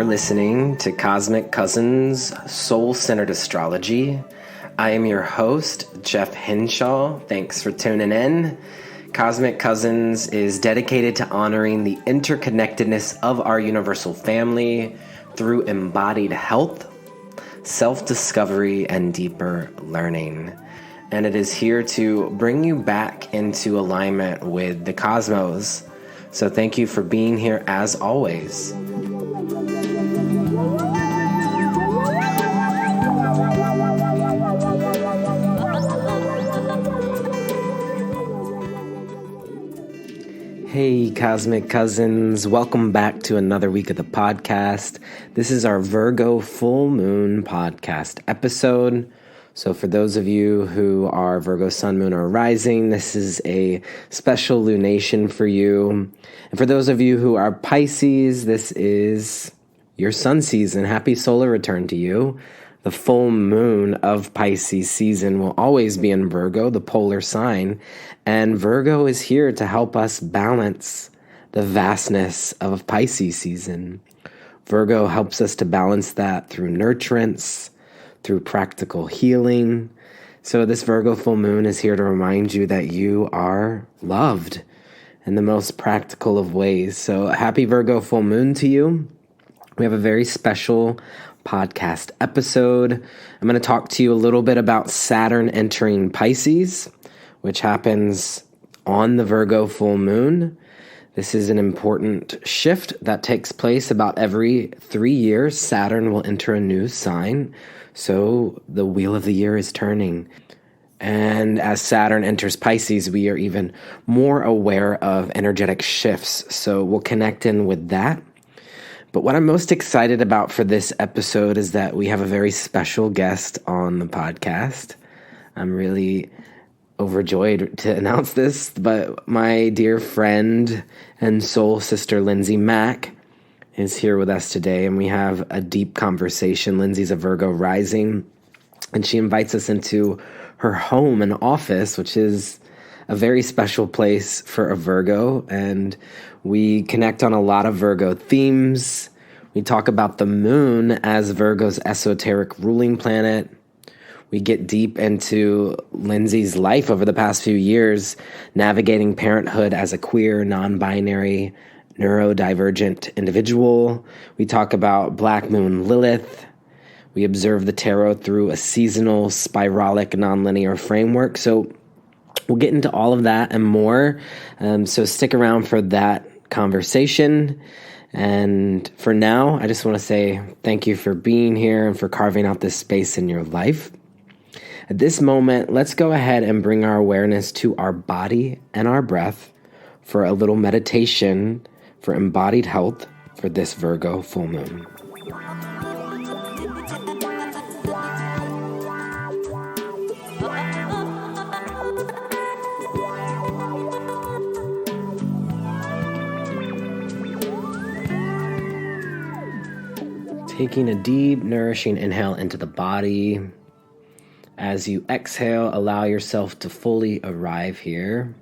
You're listening to Cosmic Cousins Soul-Centered Astrology. I am your host, Jeff Henshaw. Thanks for tuning in. Cosmic Cousins is dedicated to honoring the interconnectedness of our universal family through embodied health, self-discovery, and deeper learning. And it is here to bring you back into alignment with the cosmos. So thank you for being here as always. Hey, Cosmic Cousins. Welcome back to another week of the podcast. This is our Virgo Full Moon podcast episode. So for those of you who are Virgo Sun, Moon, or Rising, this is a special lunation for you. And for those of you who are Pisces, this is your sun season. Happy solar return to you. The full moon of Pisces season will always be in Virgo, the polar sign. And Virgo is here to help us balance the vastness of Pisces season. Virgo helps us to balance that through nurturance, through practical healing. So this Virgo full moon is here to remind you that you are loved in the most practical of ways. So happy Virgo full moon to you. We have a very special podcast episode. I'm going to talk to you a little bit about Saturn entering Pisces, which happens on the Virgo full moon. This is an important shift that takes place about every 3 years. Saturn will enter a new sign. So the wheel of the year is turning. And as Saturn enters Pisces, we are even more aware of energetic shifts. So we'll connect in with that. But what I'm most excited about for this episode is that we have a very special guest on the podcast. I'm really overjoyed to announce this, but my dear friend and soul sister Lindsay Mack is here with us today, and we have a deep conversation. Lindsay's a Virgo Rising, and she invites us into her home and office, which is a very special place for a Virgo, and we connect on a lot of Virgo themes. We talk about the moon as Virgo's esoteric ruling planet. We get deep into Lindsay's life over the past few years, navigating parenthood as a queer, non-binary, neurodivergent individual. We talk about Black Moon Lilith. We observe the tarot through a seasonal, spiralic, nonlinear framework. So we'll get into all of that and more. So stick around for that conversation. And for now, I just want to say thank you for being here and for carving out this space in your life. At this moment, let's go ahead and bring our awareness to our body and our breath for a little meditation for embodied health for this Virgo full moon. Taking a deep, nourishing inhale into the body. As you exhale, allow yourself to fully arrive here.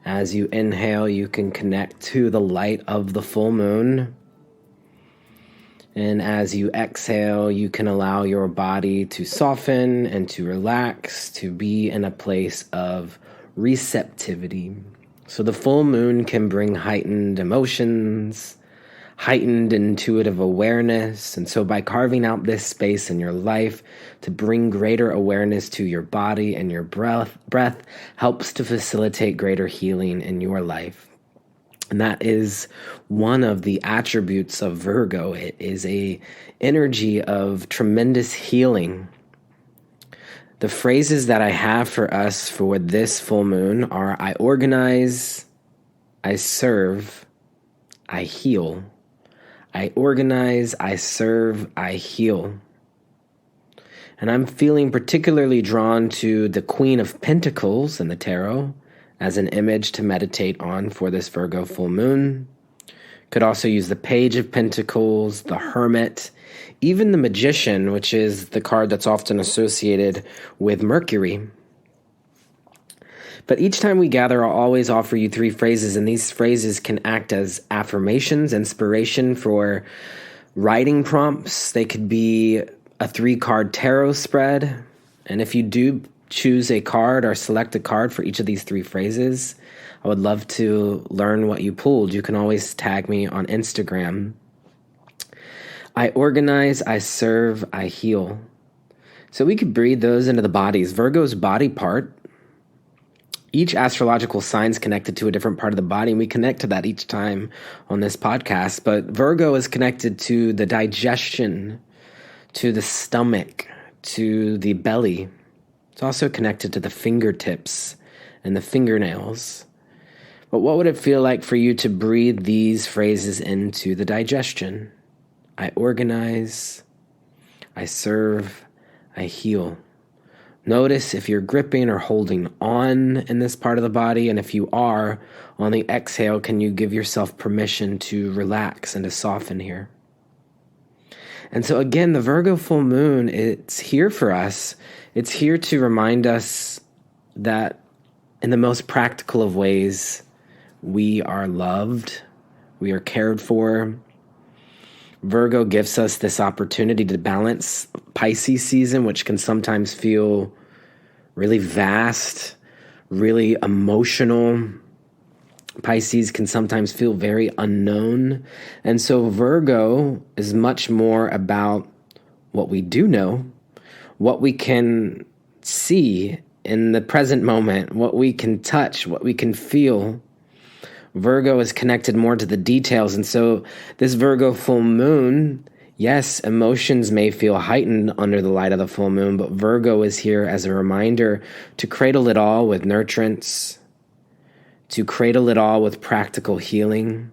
As you inhale, you can connect to the light of the full moon. And as you exhale, you can allow your body to soften and to relax, to be in a place of receptivity. So the full moon can bring heightened emotions, heightened intuitive awareness. And so by carving out this space in your life to bring greater awareness to your body and your breath helps to facilitate greater healing in your life. And that is one of the attributes of Virgo. It is a energy of tremendous healing. The phrases that I have for us for this full moon are: I organize, I serve, I heal. I organize, I serve, I heal. And I'm feeling particularly drawn to the Queen of Pentacles in the tarot as an image to meditate on for this Virgo full moon. Could also use the Page of Pentacles, the Hermit, even the Magician, which is the card that's often associated with Mercury. But each time we gather, I'll always offer you 3 phrases, and these phrases can act as affirmations, inspiration for writing prompts. They could be a 3-card tarot spread. And if you do choose a card or select a card for each of these 3 phrases, I would love to learn what you pulled. You can always tag me on Instagram. I organize, I serve, I heal. So we could breathe those into the bodies. Virgo's body part. Each astrological sign is connected to a different part of the body, and we connect to that each time on this podcast. But Virgo is connected to the digestion, to the stomach, to the belly. It's also connected to the fingertips and the fingernails. But what would it feel like for you to breathe these phrases into the digestion? I organize, I serve, I heal. Notice if you're gripping or holding on in this part of the body, and if you are, on the exhale, can you give yourself permission to relax and to soften here? And so again, the Virgo full moon, it's here for us. It's here to remind us that in the most practical of ways, we are loved, we are cared for. Virgo gives us this opportunity to balance Pisces season, which can sometimes feel really vast, really emotional. Pisces can sometimes feel very unknown. And so Virgo is much more about what we do know, what we can see in the present moment, what we can touch, what we can feel. Virgo is connected more to the details. And so this Virgo full moon, yes, emotions may feel heightened under the light of the full moon, but Virgo is here as a reminder to cradle it all with nurturance, to cradle it all with practical healing.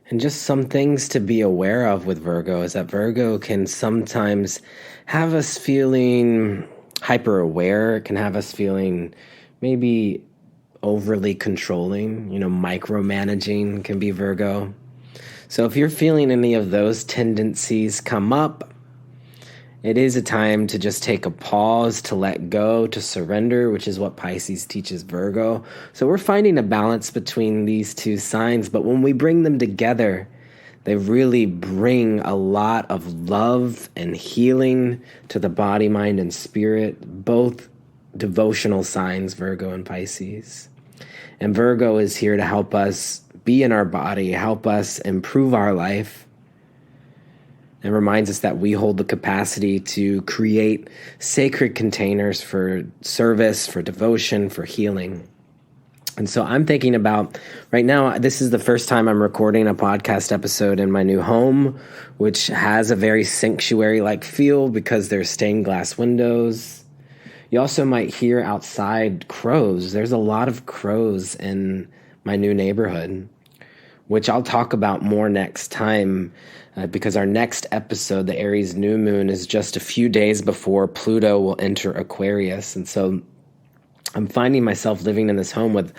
And just some things to be aware of with Virgo is that Virgo can sometimes have us feeling hyper aware. It can have us feeling maybe overly controlling, micromanaging can be Virgo. So if you're feeling any of those tendencies come up, it is a time to just take a pause, to let go, to surrender, which is what Pisces teaches Virgo. So we're finding a balance between these 2 signs, but when we bring them together, they really bring a lot of love and healing to the body, mind, and spirit, both devotional signs, Virgo and Pisces. And Virgo is here to help us be in our body, help us improve our life, and reminds us that we hold the capacity to create sacred containers for service, for devotion, for healing. And so I'm thinking about, right now, this is the first time I'm recording a podcast episode in my new home, which has a very sanctuary-like feel because there's stained glass windows. You also might hear outside crows. There's a lot of crows in my new neighborhood, which I'll talk about more next time because our next episode, the Aries new moon, is just a few days before Pluto will enter Aquarius. And so I'm finding myself living in this home with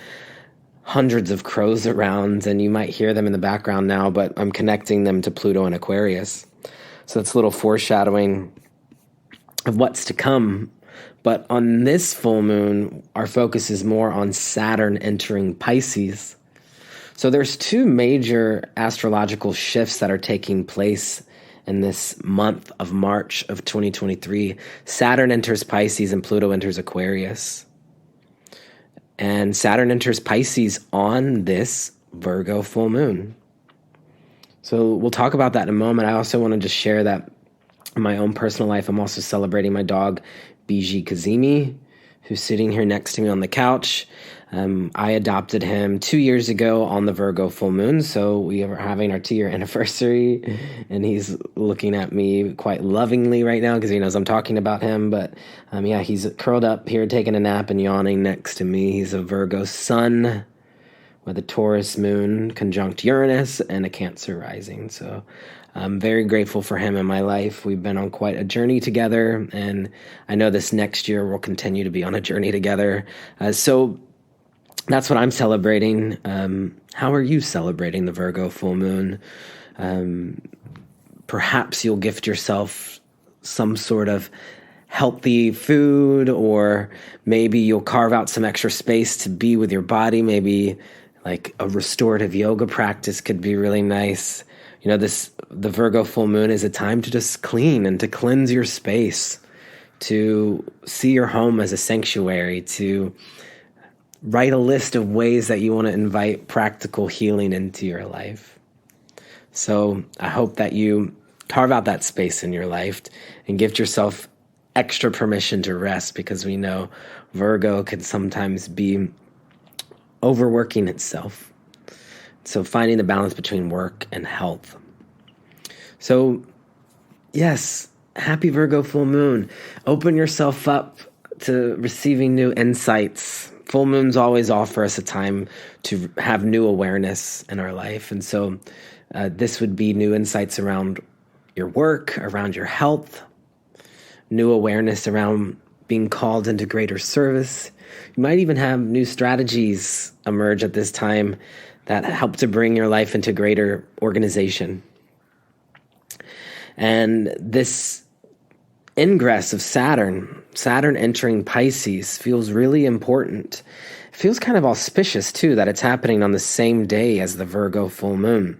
hundreds of crows around, and you might hear them in the background now, but I'm connecting them to Pluto and Aquarius. So it's a little foreshadowing of what's to come. But on this full moon, our focus is more on Saturn entering Pisces. So there's 2 major astrological shifts that are taking place in this month of March of 2023. Saturn enters Pisces and Pluto enters Aquarius. And Saturn enters Pisces on this Virgo full moon. So we'll talk about that in a moment. I also want to just share that in my own personal life, I'm also celebrating my dog, Biji Kazemi, who's sitting here next to me on the couch. I adopted him 2 years ago on the Virgo full moon, so we are having our 2-year anniversary, and he's looking at me quite lovingly right now because he knows I'm talking about him. But he's curled up here taking a nap and yawning next to me. He's a Virgo sun with a Taurus moon conjunct Uranus and a Cancer rising. So I'm very grateful for him in my life. We've been on quite a journey together, and I know this next year we'll continue to be on a journey together. So that's what I'm celebrating. How are you celebrating the Virgo full moon? Perhaps you'll gift yourself some sort of healthy food, or maybe you'll carve out some extra space to be with your body. Maybe like a restorative yoga practice could be really nice. The Virgo full moon is a time to just clean and to cleanse your space, to see your home as a sanctuary, to write a list of ways that you want to invite practical healing into your life. So I hope that you carve out that space in your life and give yourself extra permission to rest, because we know Virgo can sometimes be overworking itself. So finding the balance between work and health. So yes, happy Virgo full moon. Open yourself up to receiving new insights. Full moons always offer us a time to have new awareness in our life. And so this would be new insights around your work, around your health, new awareness around being called into greater service. You might even have new strategies emerge at this time that help to bring your life into greater organization. And this ingress of Saturn entering Pisces feels really important. It feels kind of auspicious too, that it's happening on the same day as the Virgo full moon.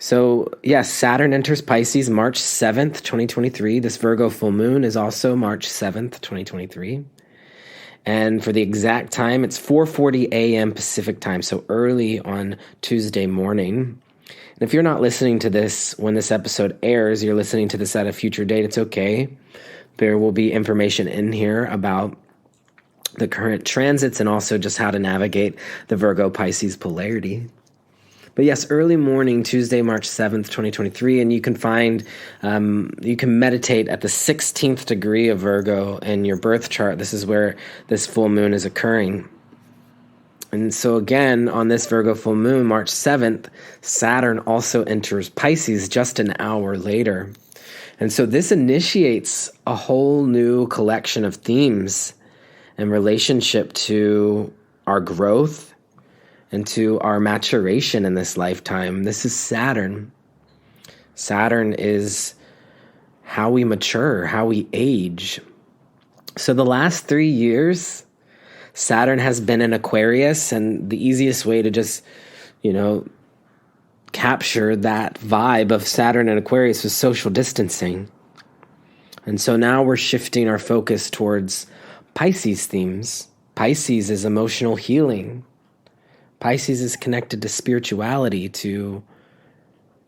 So yes, Saturn enters Pisces March 7th, 2023. This Virgo full moon is also March 7th, 2023. And for the exact time, it's 4:40 a.m. Pacific time, so early on Tuesday morning. And if you're not listening to this when this episode airs, you're listening to this at a future date, it's okay. There will be information in here about the current transits and also just how to navigate the Virgo-Pisces polarity. But yes, early morning, Tuesday, March 7th, 2023, and you can meditate at the 16th degree of Virgo in your birth chart. This is where this full moon is occurring. And so again, on this Virgo full moon, March 7th, Saturn also enters Pisces just an hour later. And so this initiates a whole new collection of themes in relationship to our growth and to our maturation in this lifetime. This is Saturn. Saturn is how we mature, how we age. So the last 3 years, Saturn has been in Aquarius, and the easiest way to just, capture that vibe of Saturn and Aquarius was social distancing. And so now we're shifting our focus towards Pisces themes. Pisces is emotional healing. Pisces is connected to spirituality, to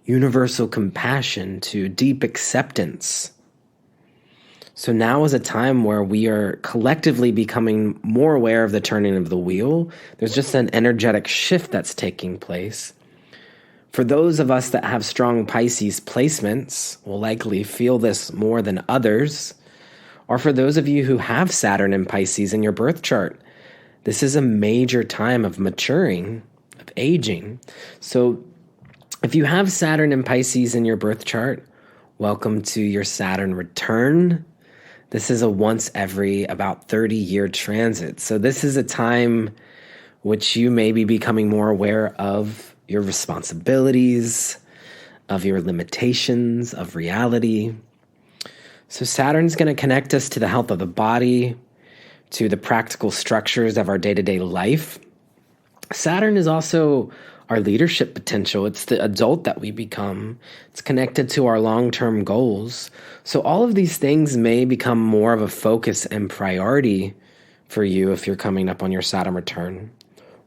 universal compassion, to deep acceptance. So now is a time where we are collectively becoming more aware of the turning of the wheel. There's just an energetic shift that's taking place. For those of us that have strong Pisces placements, will likely feel this more than others. Or for those of you who have Saturn in Pisces in your birth chart, this is a major time of maturing, of aging. So if you have Saturn in Pisces in your birth chart, welcome to your Saturn return. This is a once every about 30-year transit. So this is a time which you may be becoming more aware of your responsibilities, of your limitations, of reality. So Saturn's going to connect us to the health of the body, to the practical structures of our day-to-day life. Saturn is also our leadership potential. It's the adult that we become. It's connected to our long-term goals. So all of these things may become more of a focus and priority for you if you're coming up on your Saturn return.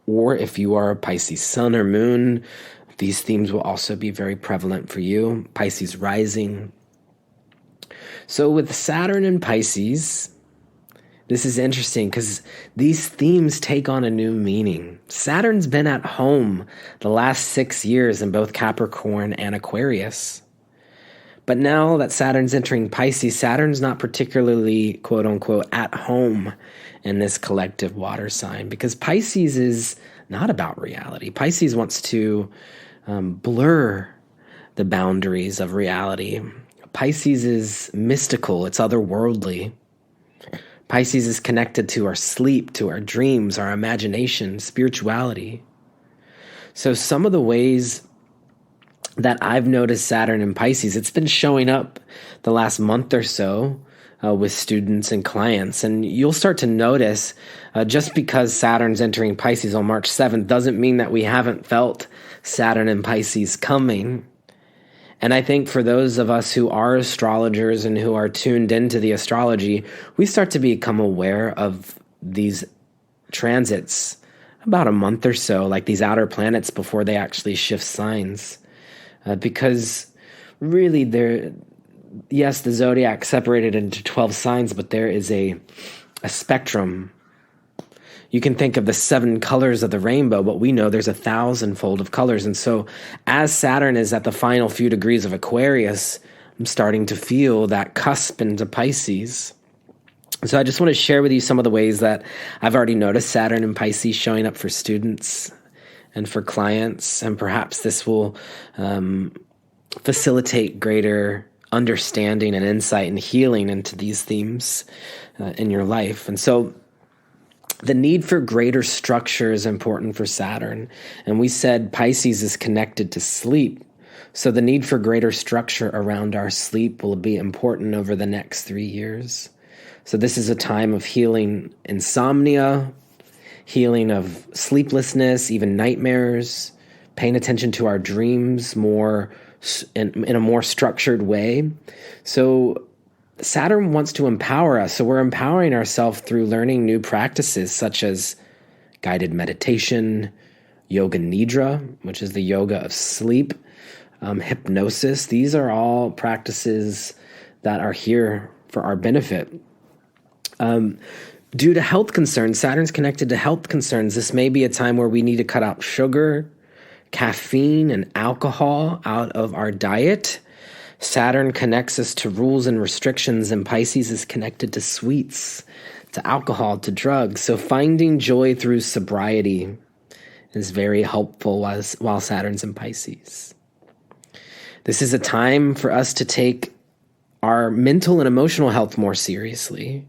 Or if you are a Pisces sun or moon, these themes will also be very prevalent for you. Pisces rising. So with Saturn and Pisces, this is interesting because these themes take on a new meaning. Saturn's been at home the last 6 years in both Capricorn and Aquarius. But now that Saturn's entering Pisces, Saturn's not particularly, quote unquote, at home in this collective water sign, because Pisces is not about reality. Pisces wants to blur the boundaries of reality. Pisces is mystical, it's otherworldly. Pisces is connected to our sleep, to our dreams, our imagination, spirituality. So some of the ways that I've noticed Saturn in Pisces, it's been showing up the last month or so with students and clients. And you'll start to notice just because Saturn's entering Pisces on March 7th doesn't mean that we haven't felt Saturn and Pisces coming. And I think for those of us who are astrologers and who are tuned into the astrology, we start to become aware of these transits about a month or so, like these outer planets, before they actually shift signs. Because really, yes, the zodiac separated into 12 signs, but there is a spectrum. You can think of the 7 colors of the rainbow, but we know there's 1,000-fold of colors. And so as Saturn is at the final few degrees of Aquarius, I'm starting to feel that cusp into Pisces. So I just want to share with you some of the ways that I've already noticed Saturn and Pisces showing up for students and for clients. And perhaps this will facilitate greater understanding and insight and healing into these themes in your life. And so the need for greater structure is important for Saturn. And we said Pisces is connected to sleep. So the need for greater structure around our sleep will be important over the next 3 years. So this is a time of healing insomnia, healing of sleeplessness, even nightmares, paying attention to our dreams more in a more structured way. So Saturn wants to empower us. So we're empowering ourselves through learning new practices such as guided meditation, yoga nidra, which is the yoga of sleep, hypnosis. These are all practices that are here for our benefit. Due to health concerns, Saturn's connected to health concerns. This may be a time where we need to cut out sugar, caffeine, and alcohol out of our diet. Saturn connects us to rules and restrictions, and Pisces is connected to sweets, to alcohol, to drugs. So finding joy through sobriety is very helpful while Saturn's in Pisces. This is a time for us to take our mental and emotional health more seriously.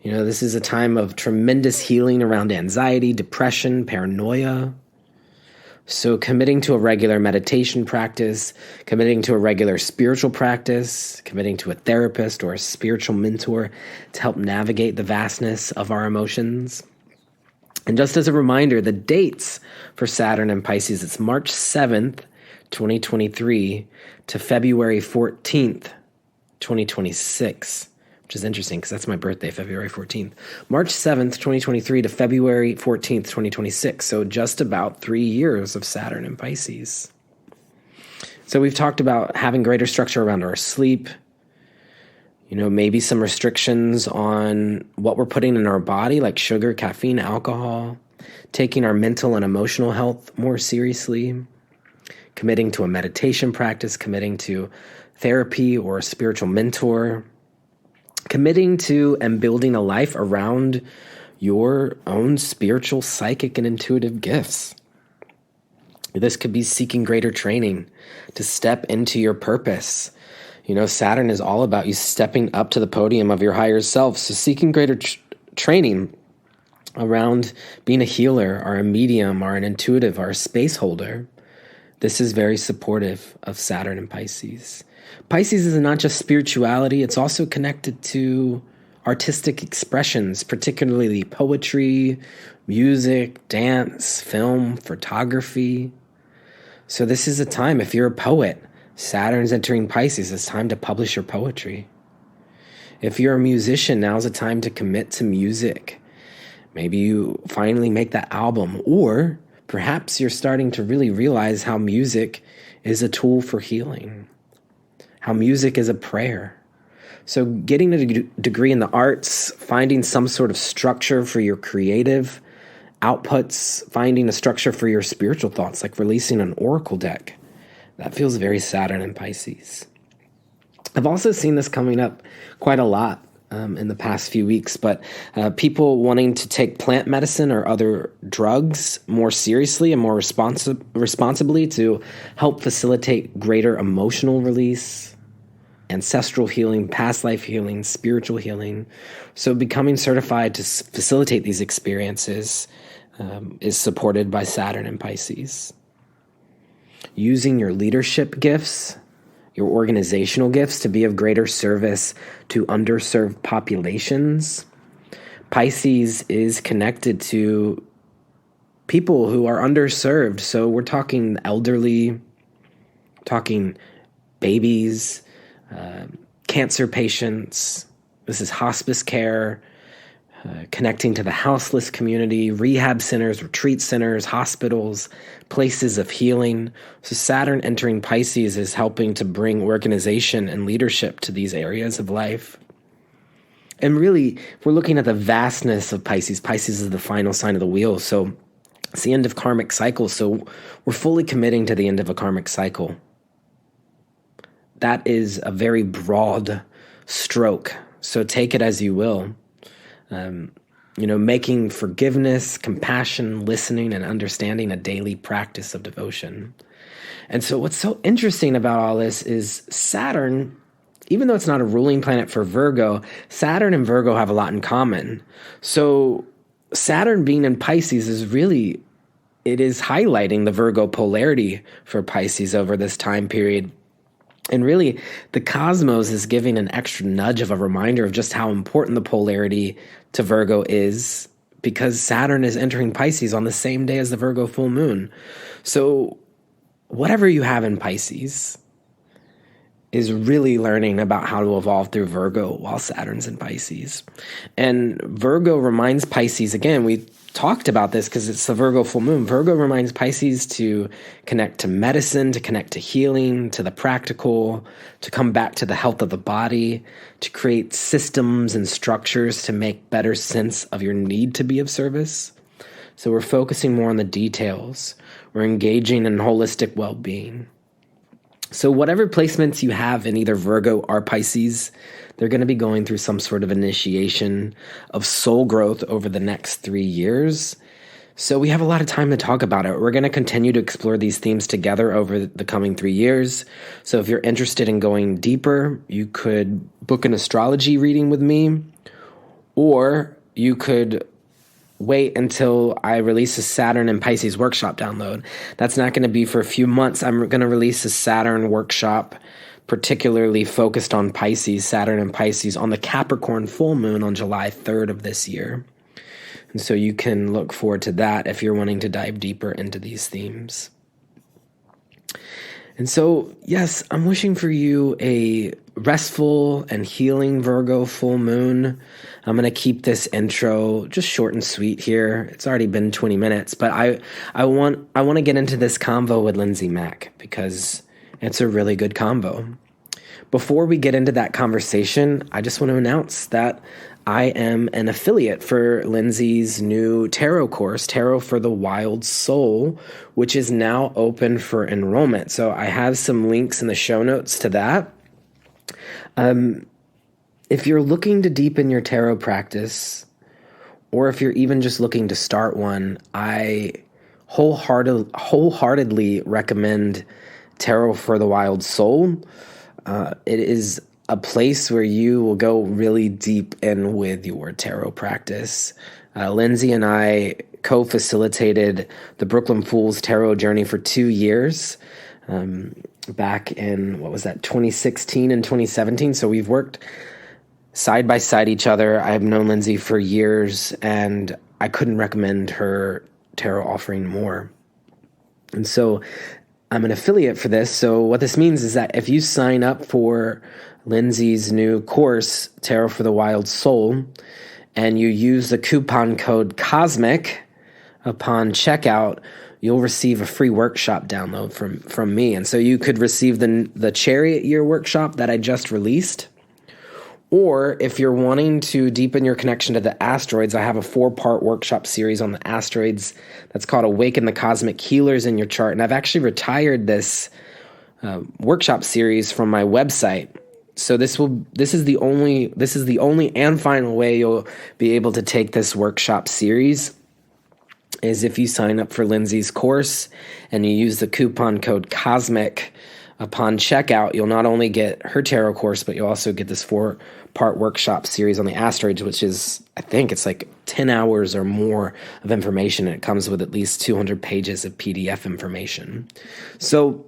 This is a time of tremendous healing around anxiety, depression, paranoia. So committing to a regular meditation practice, committing to a regular spiritual practice, committing to a therapist or a spiritual mentor to help navigate the vastness of our emotions. And just as a reminder, the dates for Saturn and Pisces, it's March 7th, 2023 to February 14th, 2026. Which is interesting because that's my birthday, February 14th. March 7th, 2023 to February 14th, 2026. So just about 3 years of Saturn in Pisces. So we've talked about having greater structure around our sleep, maybe some restrictions on what we're putting in our body, like sugar, caffeine, alcohol, taking our mental and emotional health more seriously, committing to a meditation practice, committing to therapy or a spiritual mentor, committing to and building a life around your own spiritual, psychic, and intuitive gifts. This could be seeking greater training to step into your purpose. Saturn is all about you stepping up to the podium of your higher self. So seeking greater training around being a healer or a medium or an intuitive or a space holder. This is very supportive of Saturn and Pisces. Pisces is not just spirituality, it's also connected to artistic expressions, particularly poetry, music, dance, film, photography. So this is a time, if you're a poet, Saturn's entering Pisces, it's time to publish your poetry. If you're a musician, now's a time to commit to music. Maybe you finally make that album, or perhaps you're starting to really realize how music is a tool for healing, how music is a prayer. So getting a degree in the arts, finding some sort of structure for your creative outputs, finding a structure for your spiritual thoughts, like releasing an oracle deck. That feels very Saturn and Pisces. I've also seen this coming up quite a lot in the past few weeks, but people wanting to take plant medicine or other drugs more seriously and more responsibly to help facilitate greater emotional release, ancestral healing, past life healing, spiritual healing. So becoming certified to facilitate these experiences is supported by Saturn and Pisces. Using your leadership gifts your organizational gifts to be of greater service to underserved populations. Pisces is connected to people who are underserved. So we're talking elderly, talking babies, cancer patients. This is hospice care, connecting to the houseless community, rehab centers, retreat centers, hospitals, places of healing. So Saturn entering Pisces is helping to bring organization and leadership to these areas of life. And really, if we're looking at the vastness of Pisces, Pisces is the final sign of the wheel. So it's the end of karmic cycle. So we're fully committing to the end of a karmic cycle. That is a very broad stroke. So take it as you will. Making forgiveness, compassion, listening, and understanding a daily practice of devotion. And so what's so interesting about all this is Saturn, even though it's not a ruling planet for Virgo, Saturn and Virgo have a lot in common. So Saturn being in Pisces it is highlighting the Virgo polarity for Pisces over this time period. And really, the cosmos is giving an extra nudge of a reminder of just how important the polarity to Virgo is, because Saturn is entering Pisces on the same day as the Virgo full moon. So whatever you have in Pisces is really learning about how to evolve through Virgo while Saturn's in Pisces. And Virgo reminds Pisces, again, we talked about this because it's the Virgo full moon. Virgo reminds Pisces to connect to medicine, to connect to healing, to the practical, to come back to the health of the body, to create systems and structures to make better sense of your need to be of service. So we're focusing more on the details. We're engaging in holistic well-being. So whatever placements you have in either Virgo or Pisces, they're going to be going through some sort of initiation of soul growth over the next 3 years. So we have a lot of time to talk about it. We're going to continue to explore these themes together over the coming 3 years. So if you're interested in going deeper, you could book an astrology reading with me, or you could wait until I release a Saturn and Pisces workshop download. That's not going to be for a few months. I'm going to release a Saturn workshop particularly focused on Pisces, Saturn and Pisces, on the Capricorn full moon on July 3rd of this year. And so you can look forward to that if you're wanting to dive deeper into these themes. And so, yes, I'm wishing for you a restful and healing Virgo full moon. I'm going to keep this intro just short and sweet here. It's already been 20 minutes, but I want to get into this convo with Lindsay Mack because it's a really good convo. Before we get into that conversation, I just want to announce that I am an affiliate for Lindsay's new tarot course, Tarot for the Wild Soul, which is now open for enrollment. So I have some links in the show notes to that. If you're looking to deepen your tarot practice, or if you're even just looking to start one, I wholeheartedly recommend Tarot for the Wild Soul. It is a place where you will go really deep in with your tarot practice. Lindsay and I co-facilitated the Brooklyn Fools Tarot Journey for 2 years, back in, 2016 and 2017. So we've worked side by side each other. I have known Lindsay for years, and I couldn't recommend her tarot offering more. And so I'm an affiliate for this. So what this means is that if you sign up for Lindsay's new course, Tarot for the Wild Soul, and you use the coupon code COSMIC upon checkout, you'll receive a free workshop download from me. And so you could receive the Chariot Year workshop that I just released. Or if you're wanting to deepen your connection to the asteroids, I have a 4-part workshop series on the asteroids that's called Awaken the Cosmic Healers in Your Chart. And I've actually retired this workshop series from my website. So this is the only and final way you'll be able to take this workshop series is if you sign up for Lindsay's course and you use the coupon code COSMIC upon checkout. You'll not only get her tarot course, but you'll also get this 4-part workshop series on the asteroids, which is, I think it's like 10 hours or more of information. And it comes with at least 200 pages of PDF information. So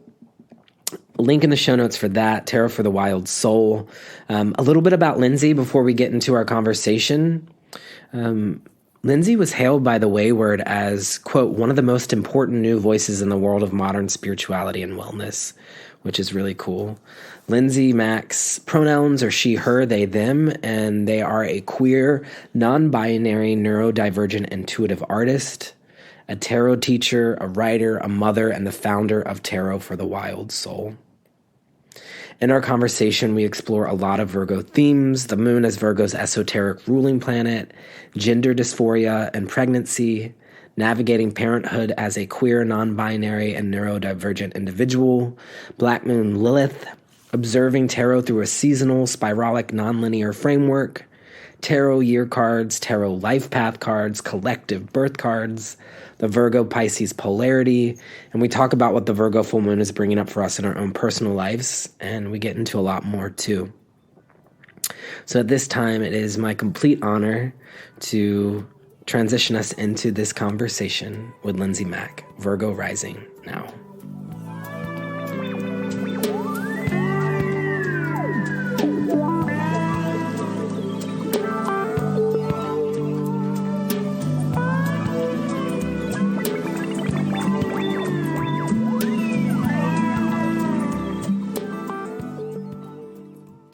link in the show notes for that, Tarot for the Wild Soul. A little bit about Lindsay before we get into our conversation. Lindsay was hailed by the Wayward as, quote, one of the most important new voices in the world of modern spirituality and wellness, which is really cool. Lindsay Mack's pronouns are she, her, they, them, and they are a queer, non-binary, neurodivergent, intuitive artist, a tarot teacher, a writer, a mother, and the founder of Tarot for the Wild Soul. In our conversation, we explore a lot of Virgo themes, the moon as Virgo's esoteric ruling planet, gender dysphoria and pregnancy, navigating parenthood as a queer, non-binary, and neurodivergent individual, Black Moon Lilith, observing tarot through a seasonal, spiralic, nonlinear framework, tarot year cards, tarot life path cards, collective birth cards, the Virgo-Pisces Polarity, and we talk about what the Virgo full moon is bringing up for us in our own personal lives, and we get into a lot more too. So at this time, it is my complete honor to transition us into this conversation with Lindsay Mack, Virgo Rising now.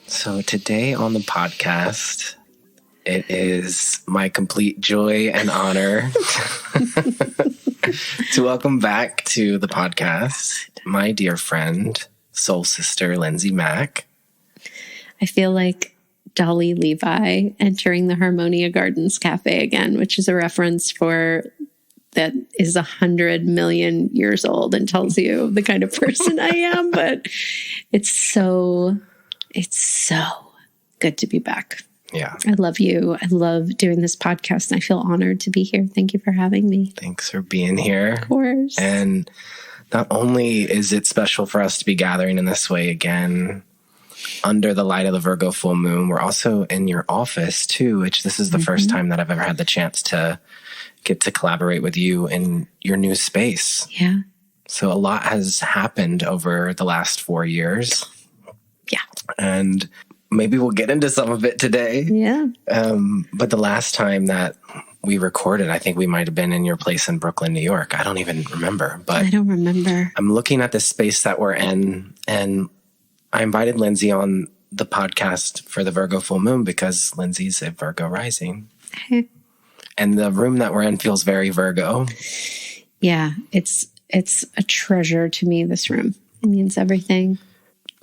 So today on the podcast, it is my complete joy and honor to welcome back to the podcast my dear friend, soul sister, Lindsay Mack. I feel like Dolly Levi entering the Harmonia Gardens Cafe again, which is a reference for that is 100 million years old and tells you the kind of person I am. But it's so good to be back. Yeah. I love you. I love doing this podcast, and I feel honored to be here. Thank you for having me. Thanks for being here. Of course. And not only is it special for us to be gathering in this way again, under the light of the Virgo full moon, we're also in your office too, which this is the first time that I've ever had the chance to get to collaborate with you in your new space. Yeah. So a lot has happened over the last 4 years. Yeah. And maybe we'll get into some of it today. Yeah. But the last time that we recorded, I think we might have been in your place in Brooklyn, New York. I don't even remember. But I don't remember. I'm looking at the space that we're in, and I invited Lindsay on the podcast for the Virgo full moon because Lindsay's a Virgo rising. And the room that we're in feels very Virgo. Yeah. It's a treasure to me, this room. It means everything.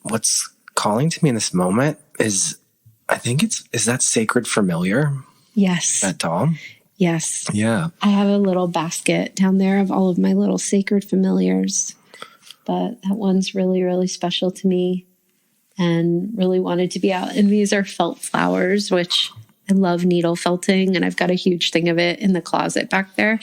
What's calling to me in this moment is, is that sacred familiar? Yes. That doll? Yes. Yeah. I have a little basket down there of all of my little sacred familiars, but that one's really, really special to me and really wanted to be out. And these are felt flowers, which I love needle felting, and I've got a huge thing of it in the closet back there.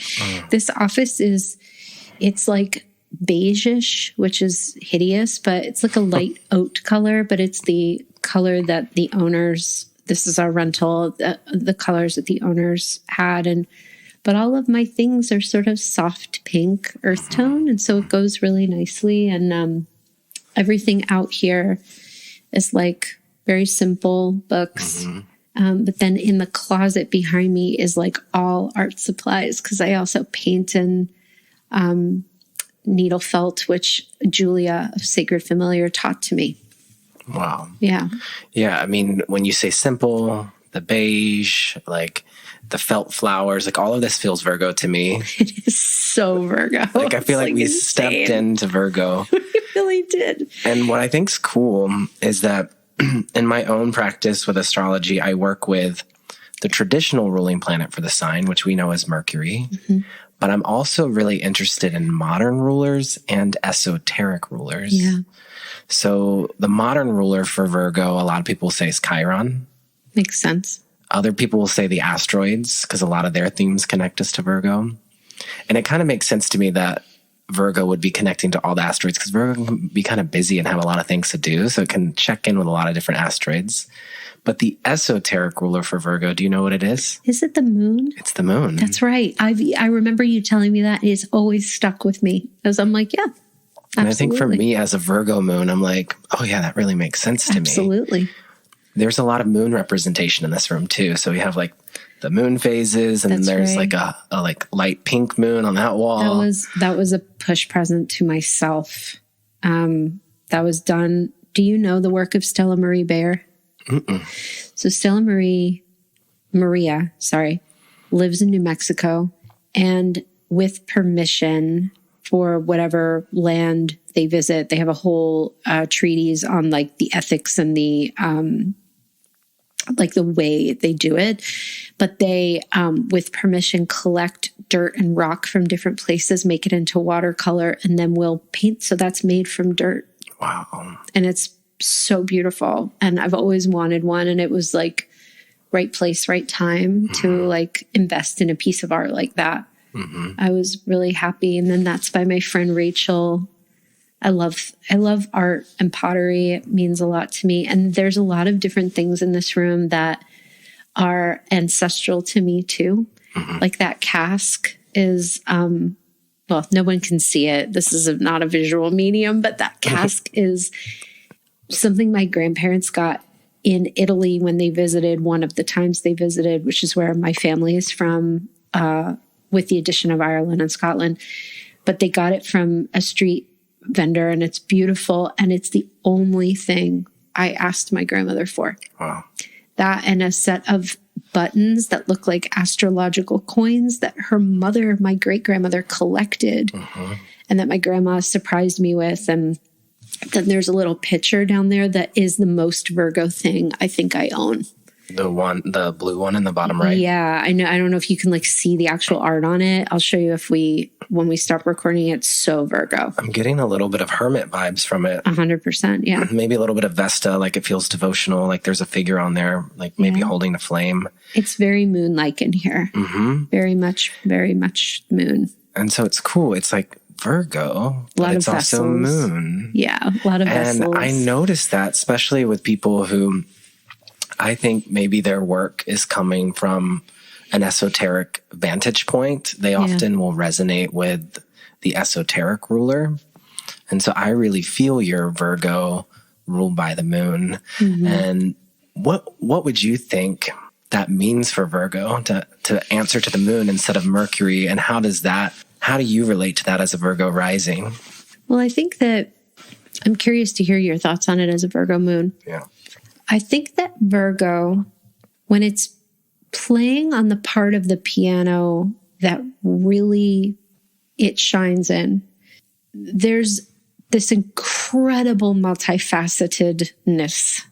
This office it's like beige-ish, which is hideous, but it's like a light oat color, but it's the color that the owners, this is our rental, the colors that the owners had. But all of my things are sort of soft pink earth tone. And so it goes really nicely. And everything out here is like very simple books. But then in the closet behind me is like all art supplies, because I also paint and needle felt, which Julia of Sacred Familiar taught to me. Wow. Yeah. Yeah. I mean, when you say simple, the beige, like the felt flowers, like all of this feels Virgo to me. It is so Virgo. Like I feel like we insane. stepped into Virgo. We really did. And what I think's cool is that in my own practice with astrology, I work with the traditional ruling planet for the sign, which we know as Mercury. But I'm also really interested in modern rulers and esoteric rulers. Yeah. So the modern ruler for Virgo, a lot of people say is Chiron. Makes sense. Other people will say the asteroids, because a lot of their themes connect us to Virgo. And it kind of makes sense to me that Virgo would be connecting to all the asteroids, because Virgo can be kind of busy and have a lot of things to do. So it can check in with a lot of different asteroids. But the esoteric ruler for Virgo, do you know what it is? Is it the moon? It's the moon. That's right. I remember you telling me that, and it's always stuck with me, because I'm like, yeah, And I think for me as a Virgo moon, I'm like, oh yeah, that really makes sense to me. Absolutely. There's a lot of moon representation in this room too. So we have like the moon phases, and then there's like a like light pink moon on that wall. That was a push present to myself. That was done. Do you know the work of Stella Marie Baer? Mm-mm. So Stella Maria, lives in New Mexico, and with permission for whatever land they visit, they have a whole treatise on like the ethics and the like the way they do it. But they, with permission, collect dirt and rock from different places, make it into watercolor, and then will paint. So that's made from dirt. Wow. And it's so beautiful. And I've always wanted one. And it was like right place, right time to like invest in a piece of art like that. Mm-hmm. I was really happy. And then that's by my friend Rachel. I love art and pottery. It means a lot to me. And there's a lot of different things in this room that are ancestral to me too. Mm-hmm. Like that cask is, well, no one can see it. This is not a visual medium, but that cask is something my grandparents got in Italy when they visited, one of the times they visited, which is where my family is from, with the addition of Ireland and Scotland. But they got it from a street vendor, and it's beautiful. And it's the only thing I asked my grandmother for. Wow. That and a set of buttons that look like astrological coins that her mother, my great-grandmother, collected, and that my grandma surprised me with. And then there's a little picture down there that is the most Virgo thing I think I own. The blue one in the bottom right. Yeah, I know. I don't know if you can like see the actual art on it. I'll show you when we stop recording. It's so Virgo. I'm getting a little bit of hermit vibes from it. 100%. Yeah. Maybe a little bit of Vesta. Like it feels devotional. Like there's a figure on there, like maybe holding a flame. It's very moon-like in here. Mm-hmm. Very much moon. And so it's cool. It's like Virgo, but it's also moon. Yeah, a lot of vessels. And I noticed that, especially with people who I think maybe their work is coming from an esoteric vantage point. They often will resonate with the esoteric ruler. And so I really feel your Virgo ruled by the moon. Mm-hmm. And what would you think that means for Virgo to answer to the moon instead of Mercury? And how do you relate to that as a Virgo rising? Well, I think that I'm curious to hear your thoughts on it as a Virgo moon. Yeah. I think that Virgo, when it's playing on the part of the piano that really it shines in, there's this incredible multifacetedness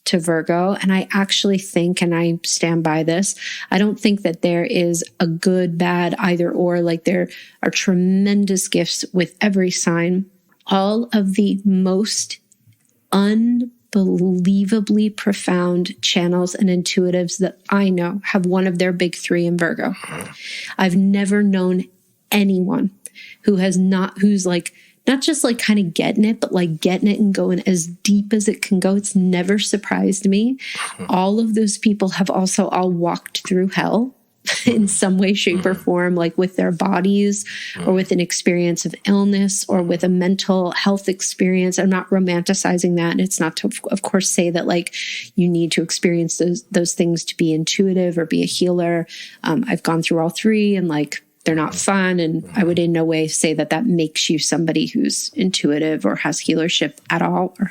to Virgo. And I actually think, and I stand by this, I don't think that there is a good, bad, either or. Like there are tremendous gifts with every sign. All of the most unbelievably profound channels and intuitives that I know have one of their big three in Virgo. I've never known anyone who's like, not just like kind of getting it, but like getting it and going as deep as it can go. It's never surprised me. All of those people have also all walked through hell in some way, shape, or form, like with their bodies or with an experience of illness or with a mental health experience. I'm not romanticizing that. And it's not to, of course, say that like you need to experience those things to be intuitive or be a healer. I've gone through all three and like, they're not fun. And I would in no way say that makes you somebody who's intuitive or has healership at all or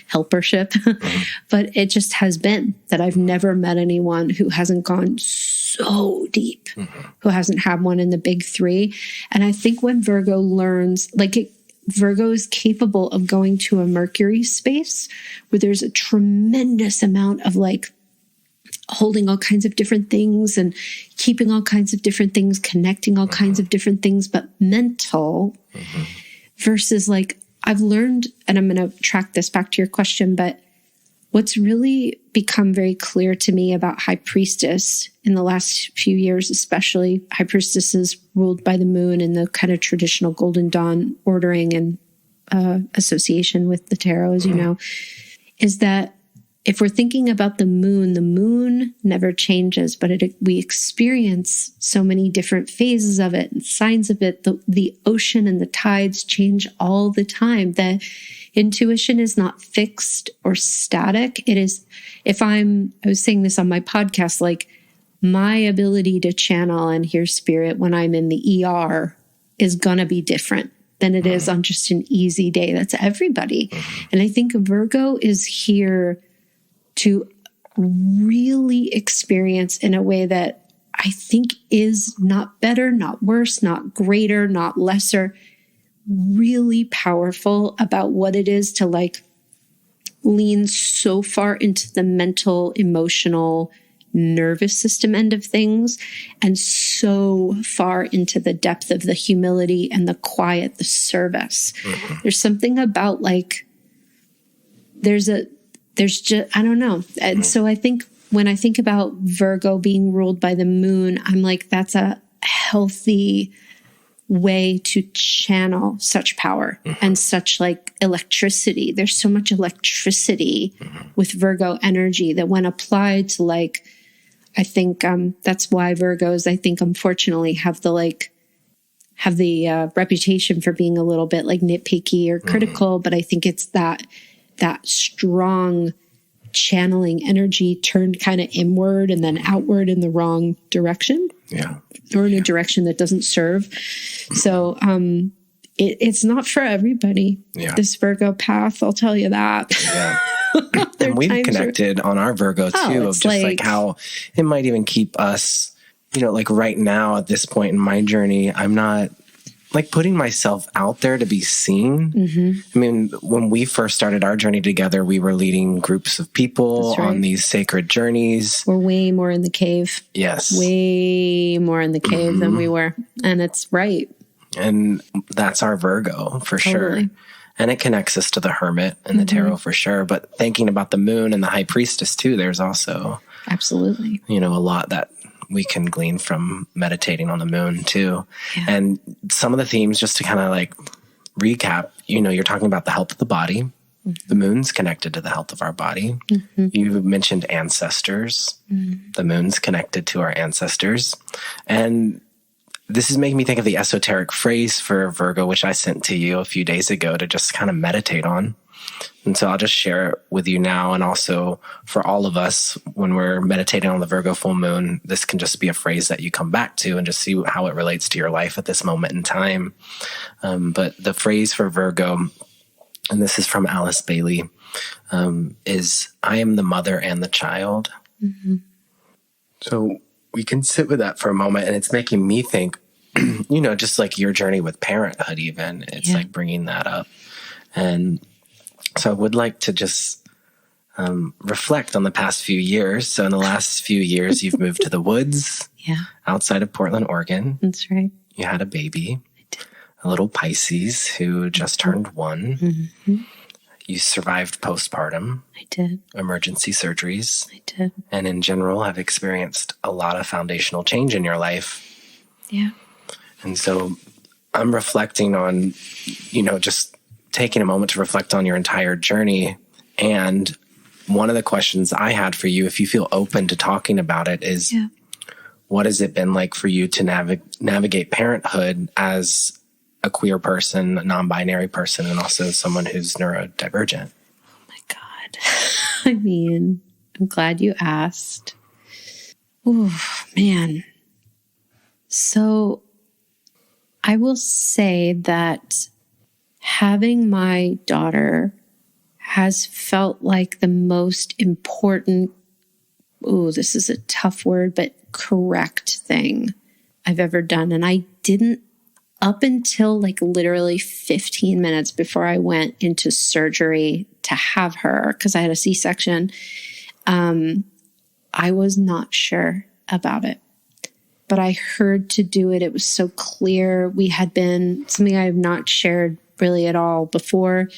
helpership. But it just has been that I've never met anyone who hasn't gone so deep, who hasn't had one in the big three. And I think when Virgo learns, Virgo is capable of going to a Mercury space where there's a tremendous amount of like holding all kinds of different things and keeping all kinds of different things, connecting all kinds of different things, but mental versus like I've learned, and I'm going to track this back to your question, but what's really become very clear to me about High Priestess in the last few years, especially High Priestess is ruled by the moon in the kind of traditional Golden Dawn ordering and association with the tarot, as you know, is that if we're thinking about the moon never changes, but we experience so many different phases of it and signs of it. The ocean and the tides change all the time. The intuition is not fixed or static. It is, I was saying this on my podcast, like my ability to channel and hear spirit when I'm in the ER is going to be different than it is on just an easy day. That's everybody. And I think Virgo is here to really experience in a way that I think is not better, not worse, not greater, not lesser, really powerful about what it is to like lean so far into the mental, emotional, nervous system end of things and so far into the depth of the humility and the quiet, the service. There's something about like, there's just, I don't know. And so I think when I think about Virgo being ruled by the moon, I'm like, that's a healthy way to channel such power and such like electricity. There's so much electricity with Virgo energy that when applied to like, I think that's why Virgos, I think unfortunately have the reputation for being a little bit like nitpicky or critical, but I think it's that strong channeling energy turned kind of inward and then outward in the wrong direction. Yeah. Or in a direction that doesn't serve. So it's not for everybody, this Virgo path, I'll tell you that. Yeah. And we've connected on our Virgo too, of just like how it might even keep us, you know, like right now at this point in my journey, I'm not like putting myself out there to be seen. I mean, when we first started our journey together, we were leading groups of people on these sacred journeys. We're way more in the cave. Yes. Way more in the cave than we were. And it's right. And that's our Virgo for sure. And it connects us to the Hermit and the Tarot for sure. But thinking about the Moon and the High Priestess too, there's also absolutely, you know, a lot that we can glean from meditating on the Moon too. Yeah. And some of the themes, just to kind of like recap, you know, you're talking about the health of the body. The Moon's connected to the health of our body. You mentioned ancestors. The Moon's connected to our ancestors. And this is making me think of the esoteric phrase for Virgo, which I sent to you a few days ago to just kind of meditate on. And so I'll just share it with you now. And also for all of us, when we're meditating on the Virgo full moon, this can just be a phrase that you come back to and just see how it relates to your life at this moment in time. But the phrase for Virgo, and this is from Alice Bailey, is, I am the mother and the child. So we can sit with that for a moment, and it's making me think, you know, just like your journey with parenthood even, it's like bringing that up. And so I would like to just reflect on the past few years. So in the last few years, you've moved to the woods outside of Portland, Oregon. That's right. You had a baby, a little Pisces who just turned 1. You survived postpartum. I did. Emergency surgeries. I did. And in general, have experienced a lot of foundational change in your life. Yeah. And so I'm reflecting on, you know, just taking a moment to reflect on your entire journey. And one of the questions I had for you, if you feel open to talking about it, is what has it been like for you to navigate parenthood as a queer person, a non-binary person, and also someone who's neurodivergent? Oh my God. I mean, I'm glad you asked. Oh, man. So I will say that having my daughter has felt like the most important, this is a tough word, but correct thing I've ever done. And I didn't, up until like literally 15 minutes before I went into surgery to have her, because I had a C-section, I was not sure about it. But I heard to do it. It was so clear. We had been, something I have not shared really at all before,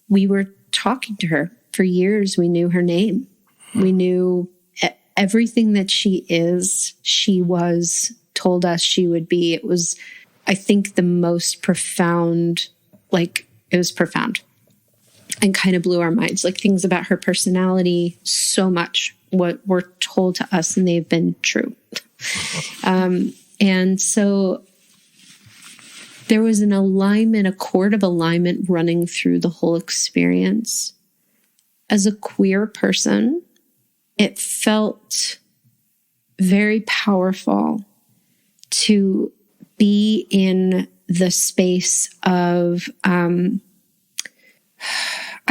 we were talking to her for years. We knew her name. We knew everything that she is, she was told us she would be. It was, I think, the most profound, like, it was profound. and kind of blew our minds, like things about her personality, so much what were told to us, and they've been true. And so there was an alignment, a chord of alignment running through the whole experience. As a queer person, it felt very powerful to be in the space of, I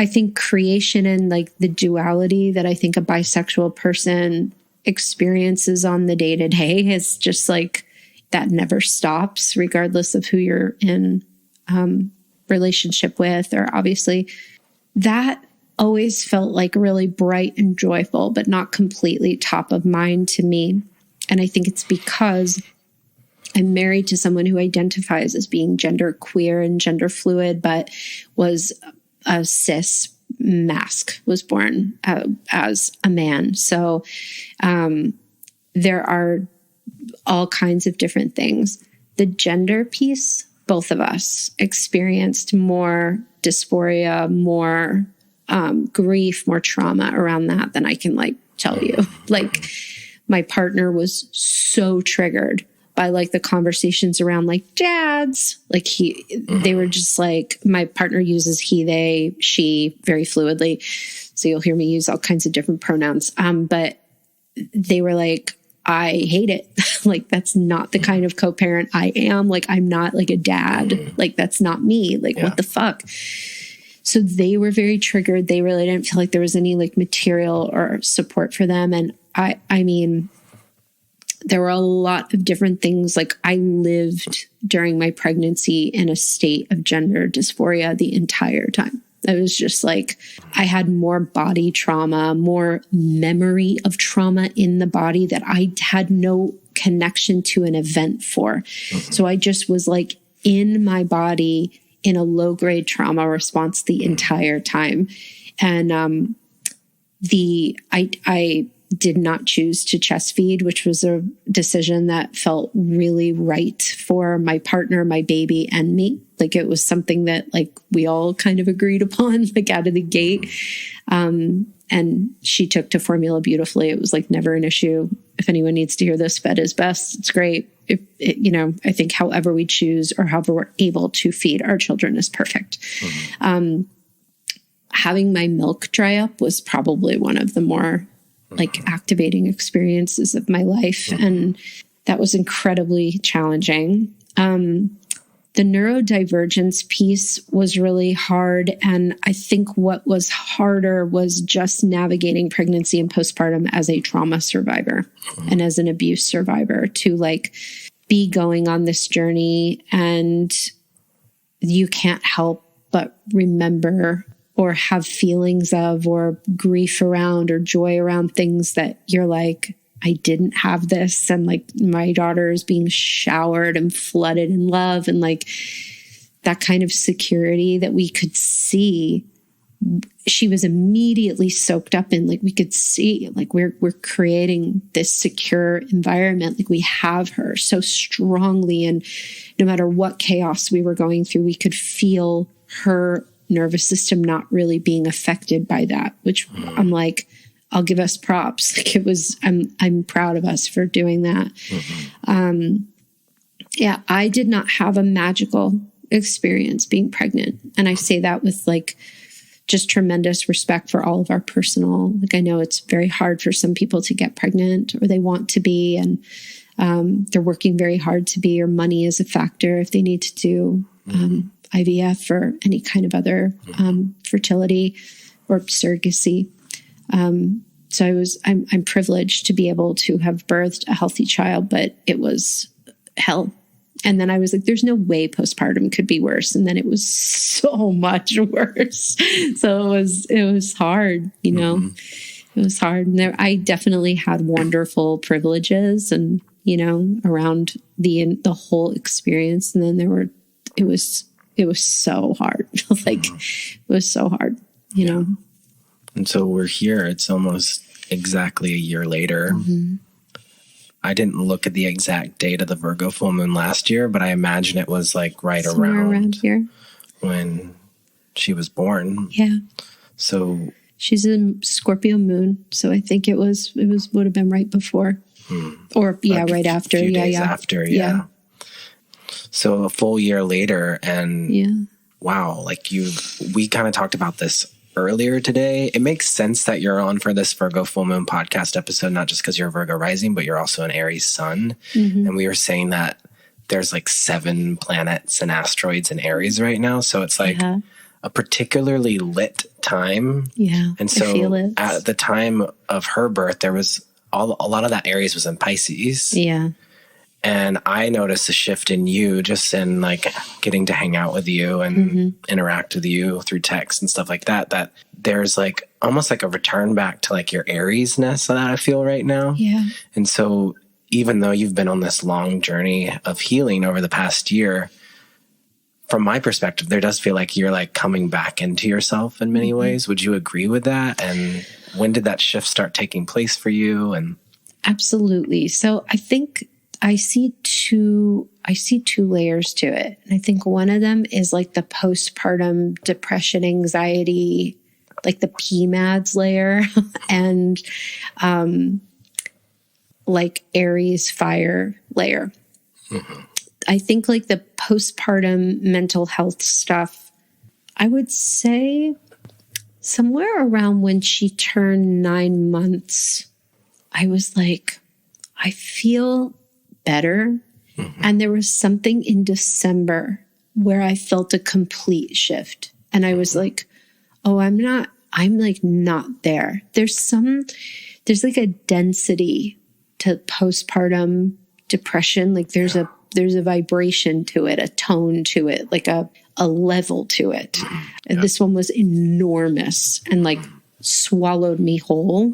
think, creation and like the duality that I think a bisexual person experiences on the day-to-day is just like, that never stops, regardless of who you're in relationship with, or obviously that always felt like really bright and joyful, but not completely top of mind to me. And I think it's because I'm married to someone who identifies as being gender queer and gender fluid, but was a cis masc, was born as a man. So there are all kinds of different things. The gender piece, both of us experienced more dysphoria, more grief, more trauma around that than I can like tell you. Like my partner was so triggered by like the conversations around like dads, like they were just like, my partner uses he, they, she very fluidly. So you'll hear me use all kinds of different pronouns. But they were like, I hate it. Like, that's not the kind of co-parent I am. Like, I'm not like a dad. Like, that's not me. Like, what the fuck? So they were very triggered. They really didn't feel like there was any like material or support for them. And I mean, there were a lot of different things. Like I lived during my pregnancy in a state of gender dysphoria the entire time. It was just like, I had more body trauma, more memory of trauma in the body that I had no connection to an event for. So I just was like in my body in a low grade trauma response the entire time. And I did not choose to chest feed, which was a decision that felt really right for my partner, my baby, and me. Like it was something that like we all kind of agreed upon, like out of the gate. And she took to formula beautifully. It was like never an issue. If anyone needs to hear this, fed is best. It's great. I think however we choose or however we're able to feed our children is perfect. Having my milk dry up was probably one of the more like activating experiences of my life. And that was incredibly challenging. The neurodivergence piece was really hard. And I think what was harder was just navigating pregnancy and postpartum as a trauma survivor and as an abuse survivor to like be going on this journey. And you can't help but remember or have feelings of, or grief around, or joy around things that you're like, I didn't have this. And like my daughter is being showered and flooded in love. And like that kind of security that we could see, she was immediately soaked up in. Like we could see, like we're creating this secure environment. Like we have her so strongly. And no matter what chaos we were going through, we could feel her nervous system not really being affected by that, which I'm like, I'll give us props. Like it was, I'm proud of us for doing that. Yeah, I did not have a magical experience being pregnant. And I say that with like just tremendous respect for all of our personal, like I know it's very hard for some people to get pregnant or they want to be, and they're working very hard to be, or money is a factor if they need to do IVF or any kind of other fertility or surrogacy. So I'm privileged to be able to have birthed a healthy child, but it was hell. And then I was like, there's no way postpartum could be worse. And then it was so much worse. So it was hard, you know, it was hard. And I definitely had wonderful privileges and, you know, around the whole experience. And then it was so hard. Like it was so hard, you know? And so we're here. It's almost exactly a year later. I didn't look at the exact date of the Virgo full moon last year, but I imagine it was like right somewhere around here when she was born. Yeah. So she's in Scorpio moon, so I think it would have been right before. Or right after. Few days after, yeah. So a full year later, and wow, like we kind of talked about this earlier today. It makes sense that you're on for this Virgo Full Moon podcast episode, not just because you're a Virgo rising, but you're also an Aries sun. And we were saying that there's like 7 planets and asteroids in Aries right now. So it's like a particularly lit time. Yeah. And so I feel it. At the time of her birth, there was a lot of that Aries was in Pisces. Yeah. And I noticed a shift in you just in like getting to hang out with you and interact with you through text and stuff like that, that there's like almost like a return back to like your Aries-ness that I feel right now. Yeah. And so even though you've been on this long journey of healing over the past year, from my perspective, there does feel like you're like coming back into yourself in many ways. Would you agree with that? And when did that shift start taking place for you? And absolutely. So I think I see two layers to it. And I think one of them is like the postpartum depression, anxiety, like the PMADS layer, and like Aries fire layer. I think like the postpartum mental health stuff, I would say somewhere around when she turned 9 months, I was like, I feel better. And there was something in December where I felt a complete shift. And I was like, oh, I'm like not there. There's like a density to postpartum depression. Like there's a vibration to it, a tone to it, like a level to it. And this one was enormous and like swallowed me whole.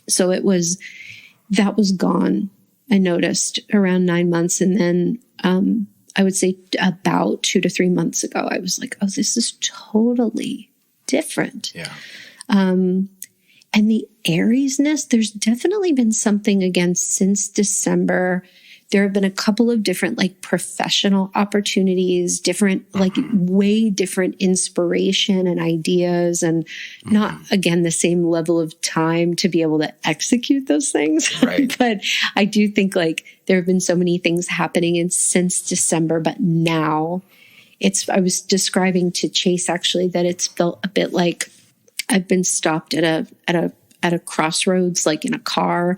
So that was gone. I noticed around 9 months. And then I would say about 2 to 3 months ago, I was like, oh, this is totally different. yeah. And the Aries-ness, there's definitely been something again since December. There have been a couple of different like professional opportunities, different, like way different inspiration and ideas, and not again, the same level of time to be able to execute those things. Right. But I do think like there have been so many things happening since December, but now I was describing to Chase actually that it's felt a bit like I've been stopped at a crossroads, like in a car,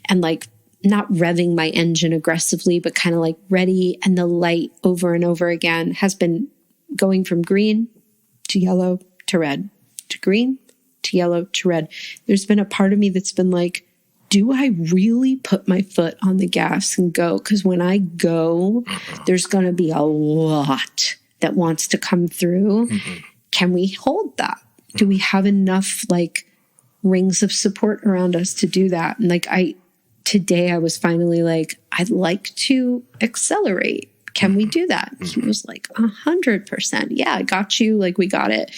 and like not revving my engine aggressively, but kind of like ready. And the light over and over again has been going from green to yellow to red to green to yellow to red. There's been a part of me that's been like, do I really put my foot on the gas and go? Because when I go, there's going to be a lot that wants to come through. Can we hold that? Do we have enough like rings of support around us to do that? And like today I was finally like, I'd like to accelerate. Can we do that? He was like 100%. Yeah, I got you. Like we got it.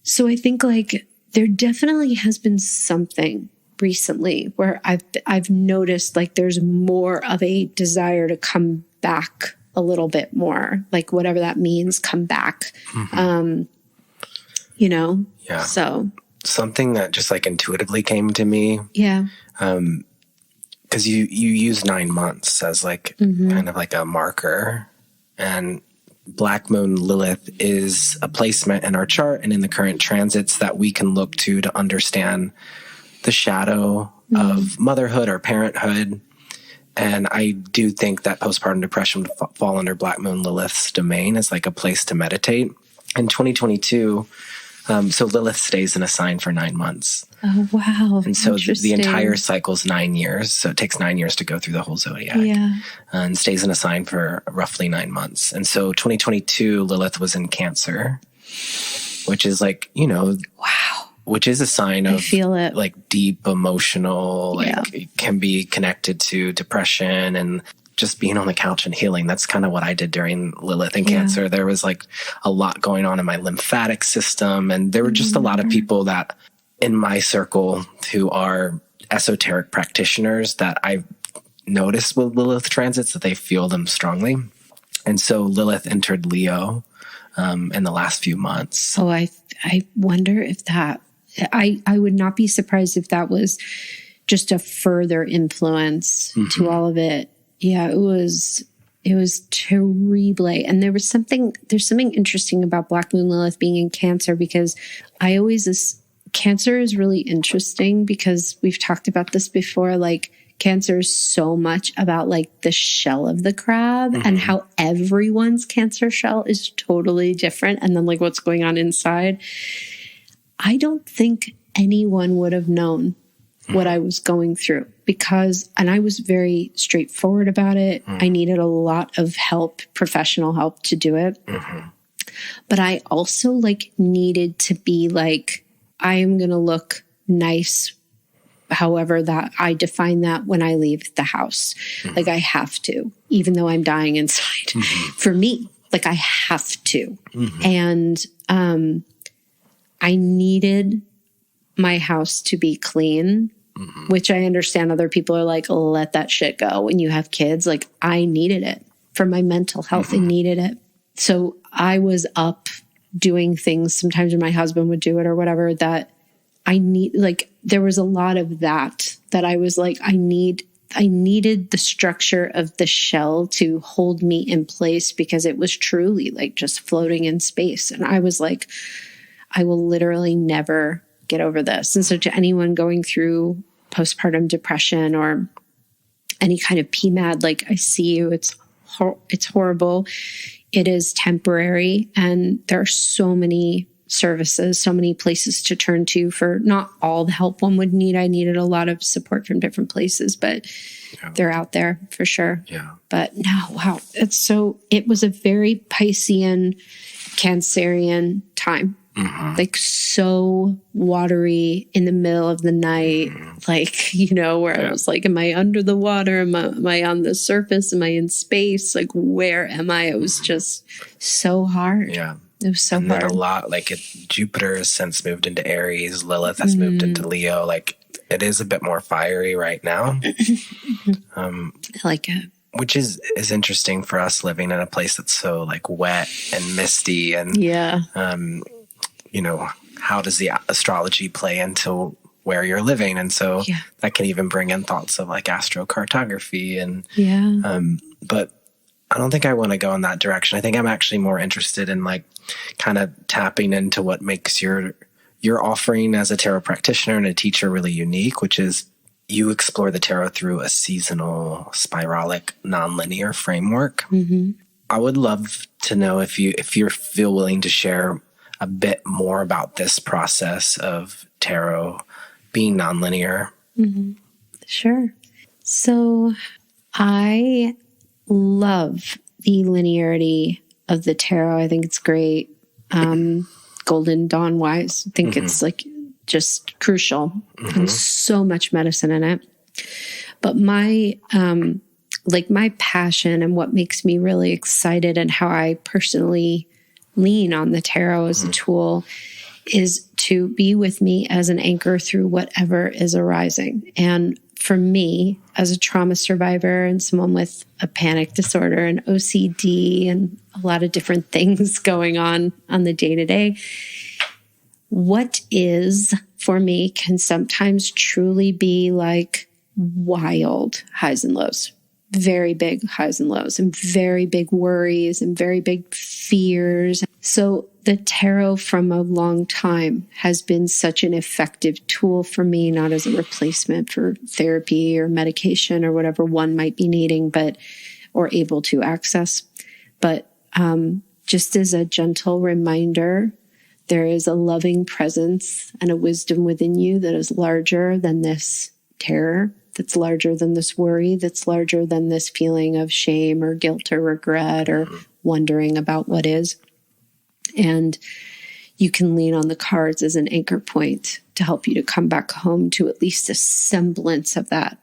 So I think like there definitely has been something recently where I've noticed like there's more of a desire to come back a little bit more, like whatever that means, come back. Yeah. So Something that just like intuitively came to me. Yeah. Because you use 9 months as like kind of like a marker, and Black Moon Lilith is a placement in our chart and in the current transits that we can look to understand the shadow of motherhood or parenthood. And I do think that postpartum depression would fall under Black Moon Lilith's domain as like a place to meditate. In 2022, so Lilith stays in a sign for 9 months. Oh, wow. And so the entire cycle is 9 years. So it takes 9 years to go through the whole zodiac. Yeah. And stays in a sign for roughly 9 months. And so 2022, Lilith was in Cancer, which is like, Wow. Which is a sign of I feel it. Like deep emotional, like it can be connected to depression and just being on the couch and healing. That's kind of what I did during Lilith and Cancer. There was like a lot going on in my lymphatic system. And there were just a lot of people that in my circle who are esoteric practitioners that I've noticed with Lilith transits that they feel them strongly. And so Lilith entered Leo in the last few months. Oh, I wonder if that, I would not be surprised if that was just a further influence to all of it. Yeah, it was terrible. And there's something interesting about Black Moon Lilith being in Cancer, because Cancer is really interesting because we've talked about this before. Like, Cancer is so much about like the shell of the crab and how everyone's Cancer shell is totally different. And then like what's going on inside. I don't think anyone would have known what I was going through and I was very straightforward about it. I needed a lot of help, professional help to do it. But I also like needed to be like, I am going to look nice, however that I define that when I leave the house. Like I have to, even though I'm dying inside. For me, like I have to. And I needed my house to be clean, which I understand other people are like, let that shit go when you have kids. Like I needed it for my mental health. I needed it. So I was up doing things sometimes when my husband would do it or whatever, that there was a lot of that I was like, I needed the structure of the shell to hold me in place, because it was truly like just floating in space. And I was like, I will literally never get over this. And so to anyone going through postpartum depression or any kind of PMAD, like I see you, it's horrible. It is temporary. And there are so many services, so many places to turn to for not all the help one would need. I needed a lot of support from different places, but they're out there for sure. Yeah. But no, wow. It was a very Piscean, Cancerian time. Like so watery in the middle of the night, like, where I was like, am I under the water? Am I on the surface? Am I in space? Like, where am I? It was just so hard. Yeah. It was so hard. Then a lot, like Jupiter has since moved into Aries, Lilith has moved into Leo. Like it is a bit more fiery right now. I like it. Which is interesting for us living in a place that's so like wet and misty and how does the astrology play into where you're living? And so that can even bring in thoughts of like astrocartography and but I don't think I want to go in that direction. I think I'm actually more interested in like kind of tapping into what makes your offering as a tarot practitioner and a teacher really unique, which is you explore the tarot through a seasonal, spiralic, nonlinear framework. I would love to know if you feel willing to share a bit more about this process of tarot being nonlinear. Sure. So I love the linearity of the tarot. I think it's great. Golden Dawn wise, I think it's like just crucial. There's so much medicine in it. But my passion and what makes me really excited and how I personally lean on the tarot as a tool is to be with me as an anchor through whatever is arising. And for me, as a trauma survivor and someone with a panic disorder and OCD and a lot of different things going on the day-to-day, what is for me can sometimes truly be like wild highs and lows, very big highs and lows, and very big worries and very big fears. So the tarot from a long time has been such an effective tool for me, not as a replacement for therapy or medication or whatever one might be needing, or able to access. But just as a gentle reminder, there is a loving presence and a wisdom within you that is larger than this terror, that's larger than this worry, that's larger than this feeling of shame or guilt or regret or wondering about what is. And you can lean on the cards as an anchor point to help you to come back home to at least a semblance of that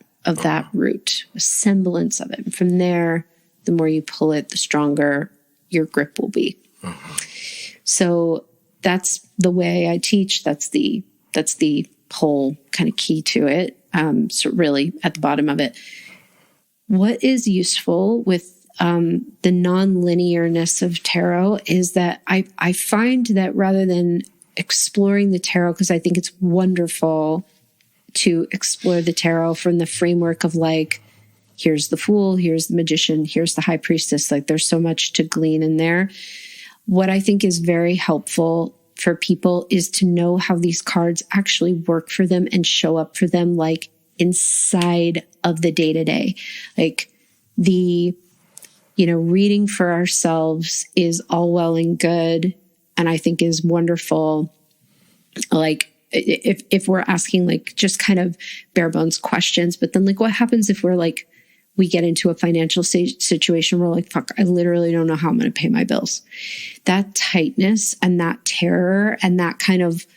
root, a semblance of it. And from there, the more you pull it, the stronger your grip will be. So that's the way I teach. That's the whole kind of key to it. So really at the bottom of it, what is useful with the non-linearness of tarot is that I find that rather than exploring the tarot, because I think it's wonderful to explore the tarot from the framework of like, here's the Fool, here's the Magician, here's the High Priestess. Like there's so much to glean in there. What I think is very helpful for people is to know how these cards actually work for them and show up for them, like inside of the day-to-day. Like the, reading for ourselves is all well and good, and I think is wonderful. Like if we're asking like just kind of bare bones questions, but then like what happens if we're like, we get into a financial situation where like, fuck, I literally don't know how I'm going to pay my bills. That tightness and that terror and that kind of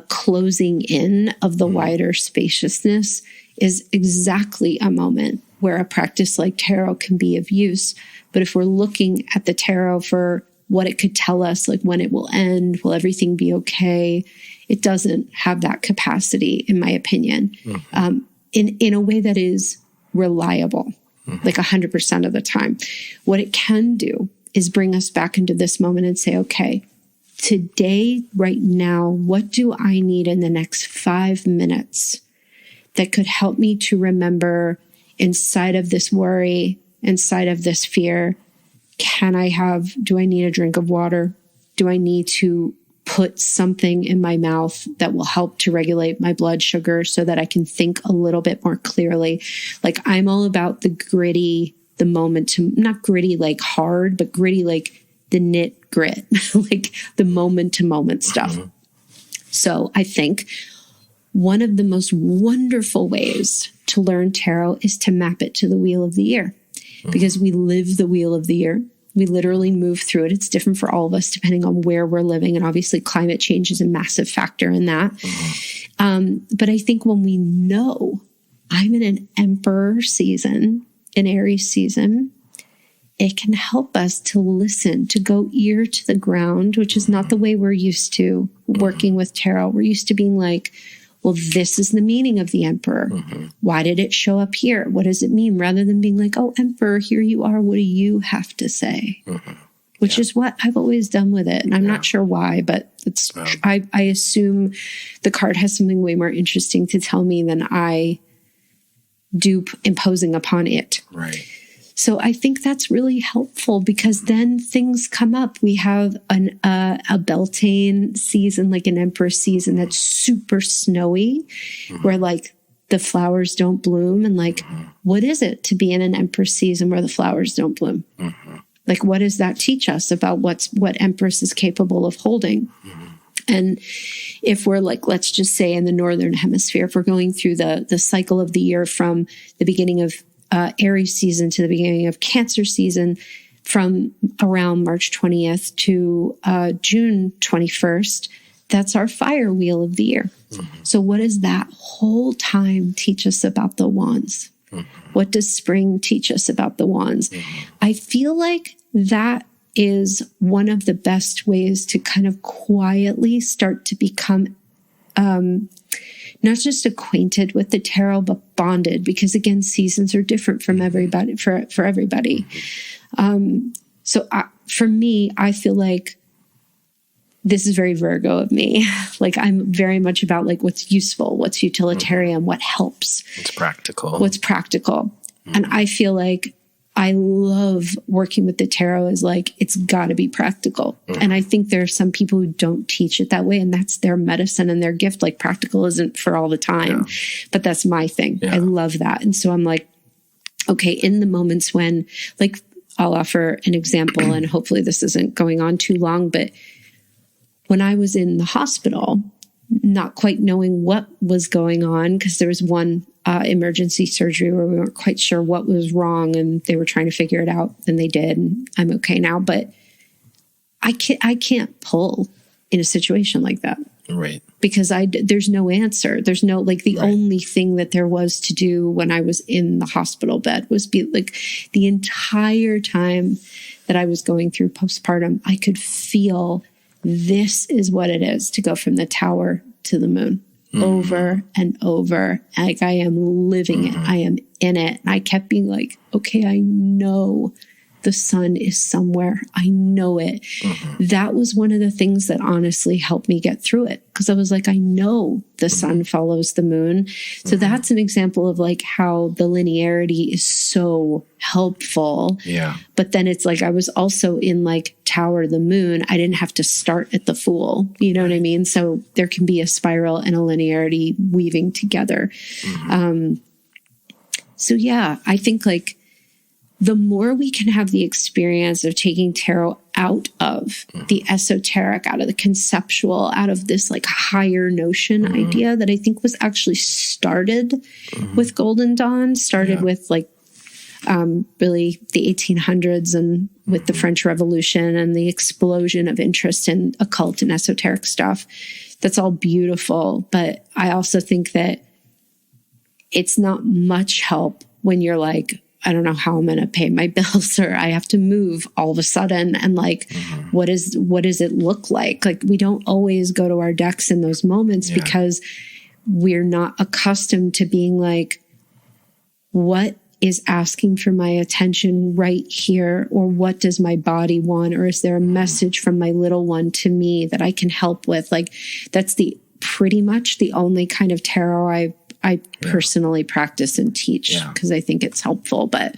closing in of the wider spaciousness is exactly a moment where a practice like tarot can be of use. But if we're looking at the tarot for what it could tell us, like when it will end, will everything be okay? It doesn't have that capacity, in my opinion, in a way that is reliable, like 100% of the time. What it can do is bring us back into this moment and say, okay, today, right now, what do I need in the next 5 minutes that could help me to remember inside of this worry, inside of this fear? Do I need a drink of water? Do I need to put something in my mouth that will help to regulate my blood sugar so that I can think a little bit more clearly? Like I'm all about the gritty, the moment to, not gritty like hard, but gritty like the knit grit, like the moment to moment stuff. So I think one of the most wonderful ways to learn tarot is to map it to the wheel of the year, because we live the wheel of the year. We literally move through it. It's different for all of us depending on where we're living. And obviously climate change is a massive factor in that. But I think when we know I'm in an Emperor season, an Aries season, it can help us to listen, to go ear to the ground, which is not the way we're used to working with tarot. We're used to being like, well, this is the meaning of the Emperor. Why did it show up here? What does it mean? Rather than being like, oh, Emperor, here you are. What do you have to say? Which is what I've always done with it. And I'm not sure why, but it's, I assume the card has something way more interesting to tell me than I do imposing upon it. Right. So I think that's really helpful, because then things come up. We have a Beltane season, like an Emperor season that's super snowy, where like the flowers don't bloom. And like, what is it to be in an Emperor season where the flowers don't bloom? Like, what does that teach us about what Empress is capable of holding? And if we're like, let's just say in the Northern Hemisphere, if we're going through the cycle of the year from the beginning of Aries season to the beginning of Cancer season, from around March 20th to June 21st, that's our fire wheel of the year. So what does that whole time teach us about the wands? What does spring teach us about the wands? I feel like that is one of the best ways to kind of quietly start to become not just acquainted with the tarot, but bonded, because again, seasons are different from everybody, for everybody. For me, I feel like this is very Virgo of me. Like I'm very much about like what's useful, what's utilitarian, what helps. What's practical. And I feel like I love working with the tarot is like, it's got to be practical. And I think there are some people who don't teach it that way, and that's their medicine and their gift. Like practical isn't for all the time, but that's my thing. I love that. And so I'm like, okay, in the moments when, like, I'll offer an example, and hopefully this isn't going on too long, but when I was in the hospital, not quite knowing what was going on, because there was one emergency surgery where we weren't quite sure what was wrong, and they were trying to figure it out, and they did, and I'm okay now. But I can't pull in a situation like that. Right. Because there's no answer. There's no, like, the only thing that there was to do when I was in the hospital bed was be like, the entire time that I was going through postpartum, I could feel this is what it is to go from the tower to the moon. over and over. Like I am living it. I am in it. And I kept being like, okay, I know the sun is somewhere. I know it. That was one of the things that honestly helped me get through it. Because I was like, I know the sun follows the moon. So that's an example of like how the linearity is so helpful. Yeah. But then it's like, I was also in like Tower of the Moon. I didn't have to start at the Fool. You know what I mean? So there can be a spiral and a linearity weaving together. So yeah, I think like, the more we can have the experience of taking tarot out of the esoteric, out of the conceptual, out of this like higher notion idea that I think was actually started with Golden Dawn, started with like really the 1800s and with the French Revolution and the explosion of interest in occult and esoteric stuff. That's all beautiful. But I also think that it's not much help when you're like, I don't know how I'm going to pay my bills, or I have to move all of a sudden. And like, what does it look like? Like, we don't always go to our decks in those moments because we're not accustomed to being like, what is asking for my attention right here? Or what does my body want? Or is there a message from my little one to me that I can help with? Like, that's pretty much the only kind of tarot I personally practice and teach because I think it's helpful, but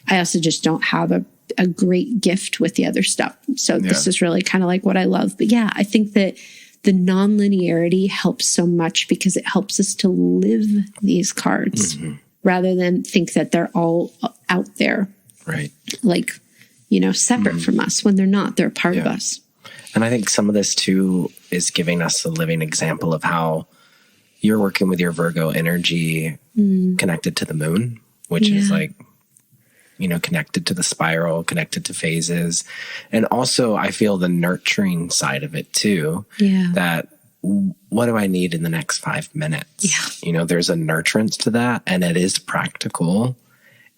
I also just don't have a great gift with the other stuff. So this is really kind of like what I love. But yeah, I think that the non-linearity helps so much because it helps us to live these cards rather than think that they're all out there. Right. Like, separate from us when they're not, they're a part of us. And I think some of this too is giving us a living example of how you're working with your Virgo energy connected to the moon, which is like, connected to the spiral, connected to phases. And also I feel the nurturing side of it too. Yeah. That what do I need in the next 5 minutes? Yeah. There's a nurturance to that, and it is practical.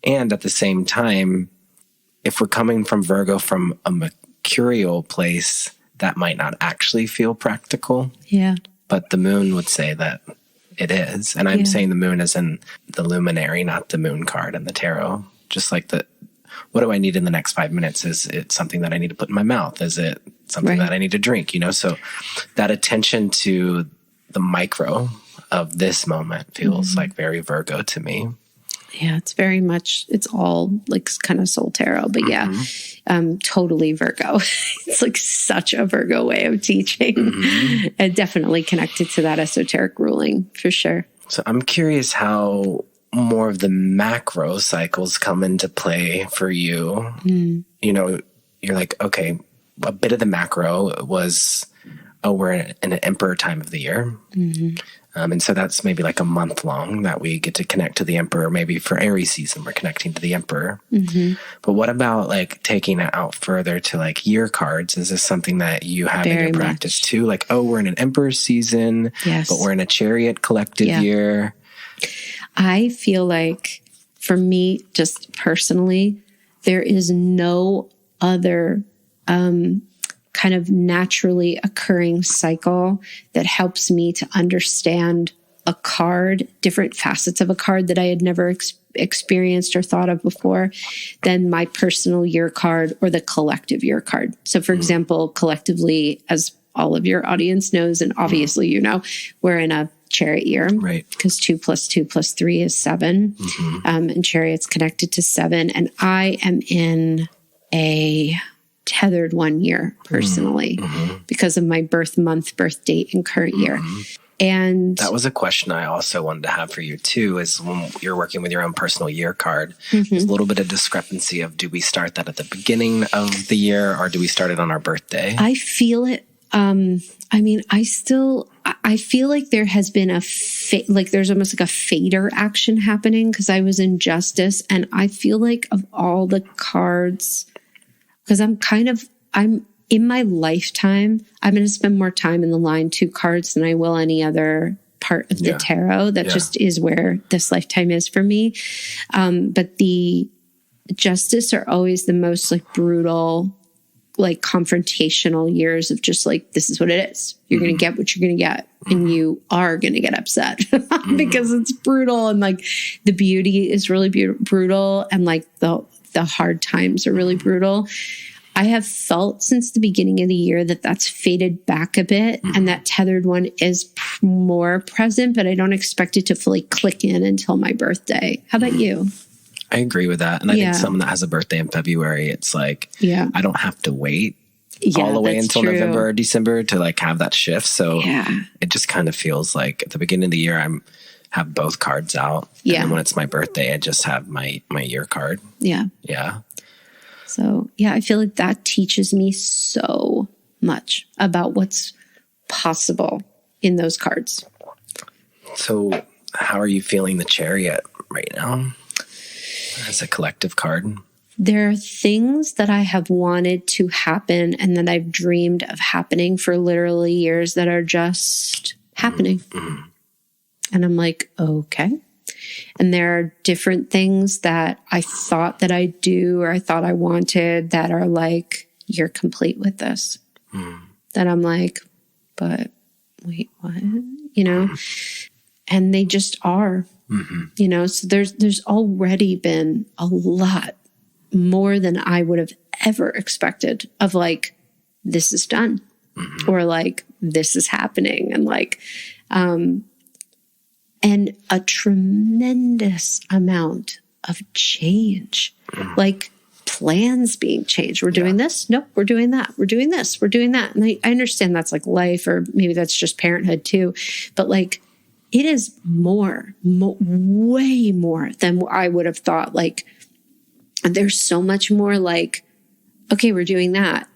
And at the same time, if we're coming from Virgo from a mercurial place, that might not actually feel practical. Yeah. But the moon would say that it is. And I'm saying the moon is in the luminary, not the moon card in the tarot. Just like what do I need in the next 5 minutes? Is it something that I need to put in my mouth? Is it something that I need to drink? So that attention to the micro of this moment feels like very Virgo to me. Yeah, it's all like kind of soul tarot, but totally Virgo. It's like such a Virgo way of teaching and definitely connected to that esoteric ruling for sure. So I'm curious how more of the macro cycles come into play for you. You're like, okay, a bit of the macro was, we're in an emperor time of the year. And so that's maybe like a month long that we get to connect to the emperor. Maybe for Aries season, we're connecting to the emperor. But what about like taking it out further to like year cards? Is this something that you have in your practice too? Like, we're in an emperor season, but we're in a chariot collective year. I feel like for me, just personally, there is no other kind of naturally occurring cycle that helps me to understand a card, different facets of a card that I had never experienced or thought of before than my personal year card or the collective year card. So for example, collectively, as all of your audience knows, and obviously we're in a chariot year, right? Because 2 + 2 + 3 is 7. And chariot's connected to 7. And I am in a tethered 1 year personally because of my birth month, birth date, and current year. And that was a question I also wanted to have for you too, is when you're working with your own personal year card, there's a little bit of discrepancy of, do we start that at the beginning of the year or do we start it on our birthday? I feel it. I feel like there has been there's almost like a fader action happening because I was in Justice, and I feel like of all the cards, because I'm in my lifetime, I'm going to spend more time in the line 2 cards than I will any other part of the tarot. That just is where this lifetime is for me. But the Justice are always the most like brutal like confrontational years of just like, this is what it is. You're going to get what you're going to get. And you are going to get upset because it's brutal. And like the beauty is really brutal. And like the hard times are really brutal. I have felt since the beginning of the year that that's faded back a bit and that tethered one is more present, but I don't expect it to fully click in until my birthday. How about you? I agree with that. And I think someone that has a birthday in February, it's like, I don't have to wait all the way until November or December to like have that shift. So it just kind of feels like at the beginning of the year, have both cards out. And then when it's my birthday, I just have my year card. Yeah. So I feel like that teaches me so much about what's possible in those cards. So how are you feeling the Chariot right now as a collective card? There are things that I have wanted to happen and that I've dreamed of happening for literally years that are just happening. And I'm like, okay. And there are different things that I thought that I'd do or I thought I wanted that are like, you're complete with this. That I'm like, but wait, what? You know? And they just are. You know, so there's already been a lot more than I would have ever expected of like, this is done. Or like, this is happening. And like, and a tremendous amount of change, like plans being changed. We're doing this. Nope. We're doing that. We're doing this. We're doing that. And I understand that's like life, or maybe that's just parenthood too. But like, it is way more than I would have thought. Like, there's so much more like, okay, we're doing that.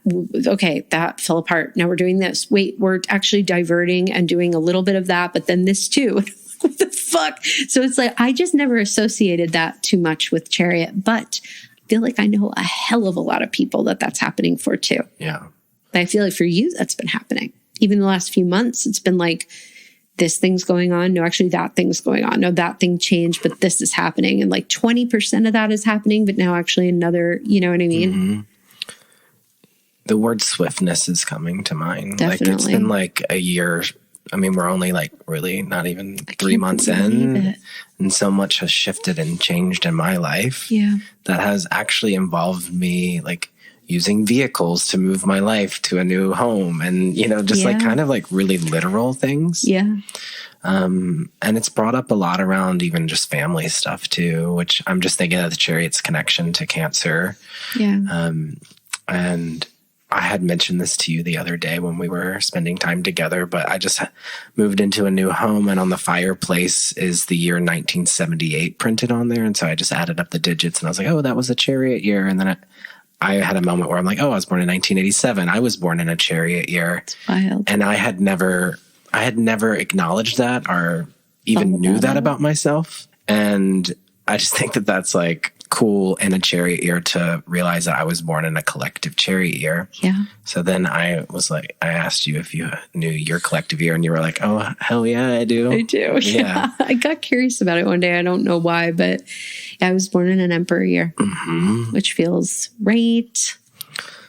Okay, that fell apart. Now we're doing this. Wait, we're actually diverting and doing a little bit of that, but then this too. What the fuck? So it's like, I just never associated that too much with Chariot, but I feel like I know a hell of a lot of people that that's happening for too. Yeah. But I feel like for you, that's been happening. Even the last few months, it's been like, this thing's going on. No, actually that thing's going on. No, that thing changed, but this is happening. And like 20% of that is happening, but now actually another, you know what I mean? The word swiftness is coming to mind. Definitely. Like it's been like a year. I mean, we're only like really not even 3 months in. And so much has shifted and changed in my life. That has actually involved me like using vehicles to move my life to a new home and, you know, just like kind of like really literal things. And it's brought up a lot around even just family stuff too, which I'm just thinking of the Chariot's connection to Cancer. And I had mentioned this to you the other day when we were spending time together, but I just moved into a new home and on the fireplace is the year 1978 printed on there. And so I just added up the digits and I was like, oh, that was a Chariot year. And then I had a moment where I'm like, oh, I was born in 1987. I was born in a Chariot year. It's wild. And I had never acknowledged that or even knew that about myself. And I just think that that's like cool in a Chariot year to realize that I was born in a collective Chariot year. So then I was like, I asked you if you knew your collective year and you were like, oh, hell yeah, I do. I do. Yeah. I got curious about it one day. I don't know why, but I was born in an Emperor year, which feels right.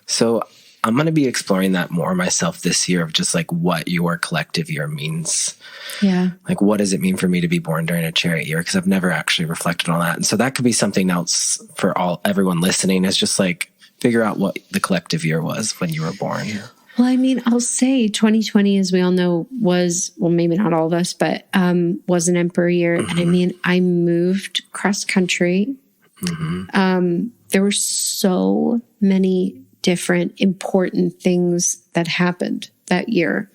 So I'm going to be exploring that more myself this year of just like what your collective year means. Like, what does it mean for me to be born during a Chariot year? Because I've never actually reflected on that. And so that could be something else for everyone listening is just like figure out what the collective year was when you were born. Well, I mean, I'll say 2020, as we all know, was, well, maybe not all of us, but was an Emperor year. And I mean, I moved cross country. There were so many different important things that happened that year.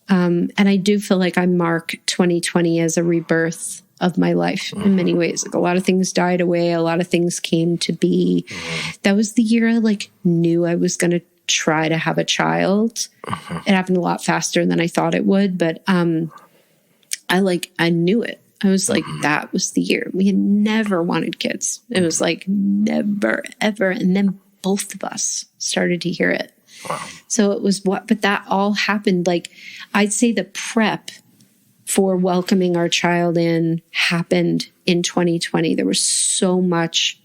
And I do feel like I mark 2020 as a rebirth of my life in many ways. Like a lot of things died away. A lot of things came to be. That was the year I like knew I was going to try to have a child. It happened a lot faster than I thought it would, but I knew it. I was like, that was the year. We had never wanted kids. It was like never, ever. And then both of us started to hear it. Wow. So it was but that all happened. Like I'd say the prep for welcoming our child in happened in 2020. There was so much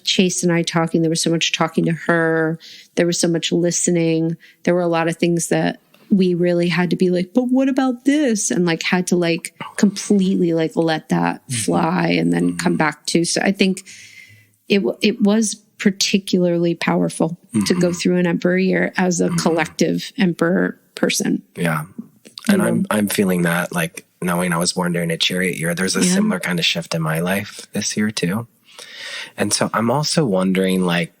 Chase and I talking. There was so much talking to her. There was so much listening. There were a lot of things that we really had to be like, but what about this? And like had to like completely like let that fly and then come back to. So I think it was particularly powerful to go through an emperor year as a collective emperor person. Yeah. And I'm feeling that, like, knowing I was born during a chariot year, there's a similar kind of shift in my life this year too. And so I'm also wondering, like,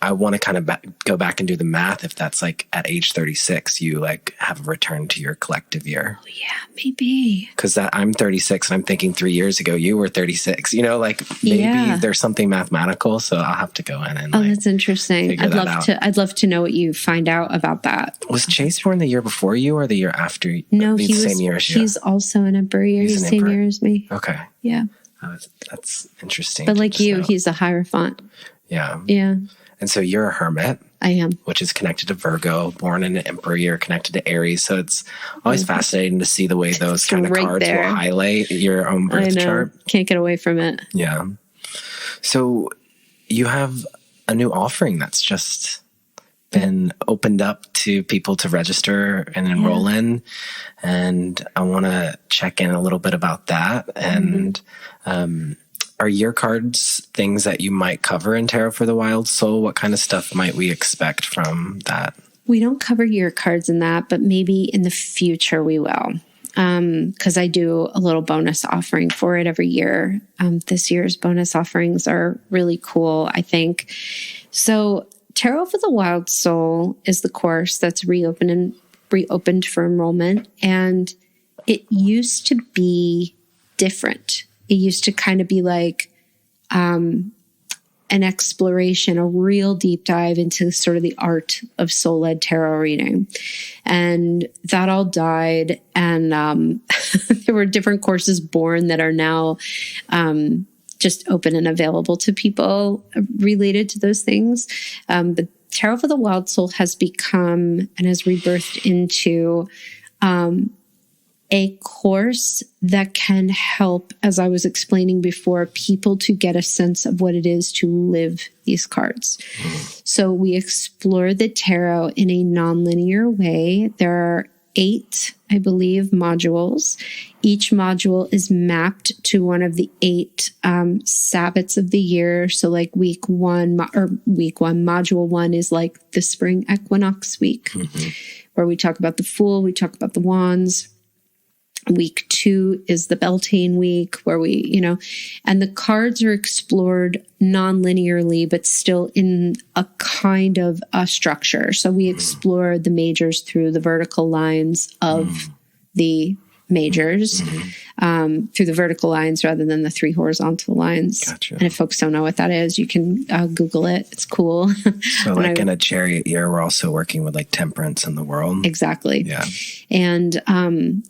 I want to kind of go back and do the math. If that's like at age 36, you like have a return to your collective year. Oh, yeah, maybe. Because I'm 36 and I'm thinking 3 years ago, you were 36, you know, like maybe there's something mathematical. So I'll have to go in and that's interesting. I'd love to know what you find out about that. Was Chase born the year before you or the year after? No, same year as you? He's also an emperor year. He's the same year as me. Okay. Yeah. That's interesting. But like you, he's a Hierophant. Yeah. Yeah. And so you're a hermit. I am. Which is connected to Virgo, born in an emperor year, connected to Aries. So it's always fascinating to see the way those kind of cards will highlight your own birth chart. Can't get away from it. Yeah. So you have a new offering that's just been opened up to people to register and enroll in. And I want to check in a little bit about that. And are your cards things that you might cover in Tarot for the Wild Soul? What kind of stuff might we expect from that? We don't cover your cards in that, but maybe in the future we will. Because I do a little bonus offering for it every year. This year's bonus offerings are really cool, I think. So Tarot for the Wild Soul is the course that's reopened for enrollment. And it used to be different. It used to kind of be like an exploration, a real deep dive into sort of the art of soul-led tarot reading. And that all died. And there were different courses born that are now just open and available to people related to those things. But Tarot for the Wild Soul has become and has rebirthed into a course that can help, as I was explaining before, people to get a sense of what it is to live these cards. So we explore the tarot in a nonlinear way. There are 8, I believe, modules. Each module is mapped to one of the 8 Sabbats of the year. So like week one, module 1 is like the spring equinox week, where we talk about the Fool, we talk about the Wands. Week 2 is the Beltane week, where we, and the cards are explored non-linearly, but still in a kind of a structure. So we explore the majors through the vertical lines of the majors, through the vertical lines rather than the 3 horizontal lines. Gotcha. And if folks don't know what that is, you can Google it. It's cool. So like in a chariot year, we're also working with like temperance in the world. Exactly. Yeah. And,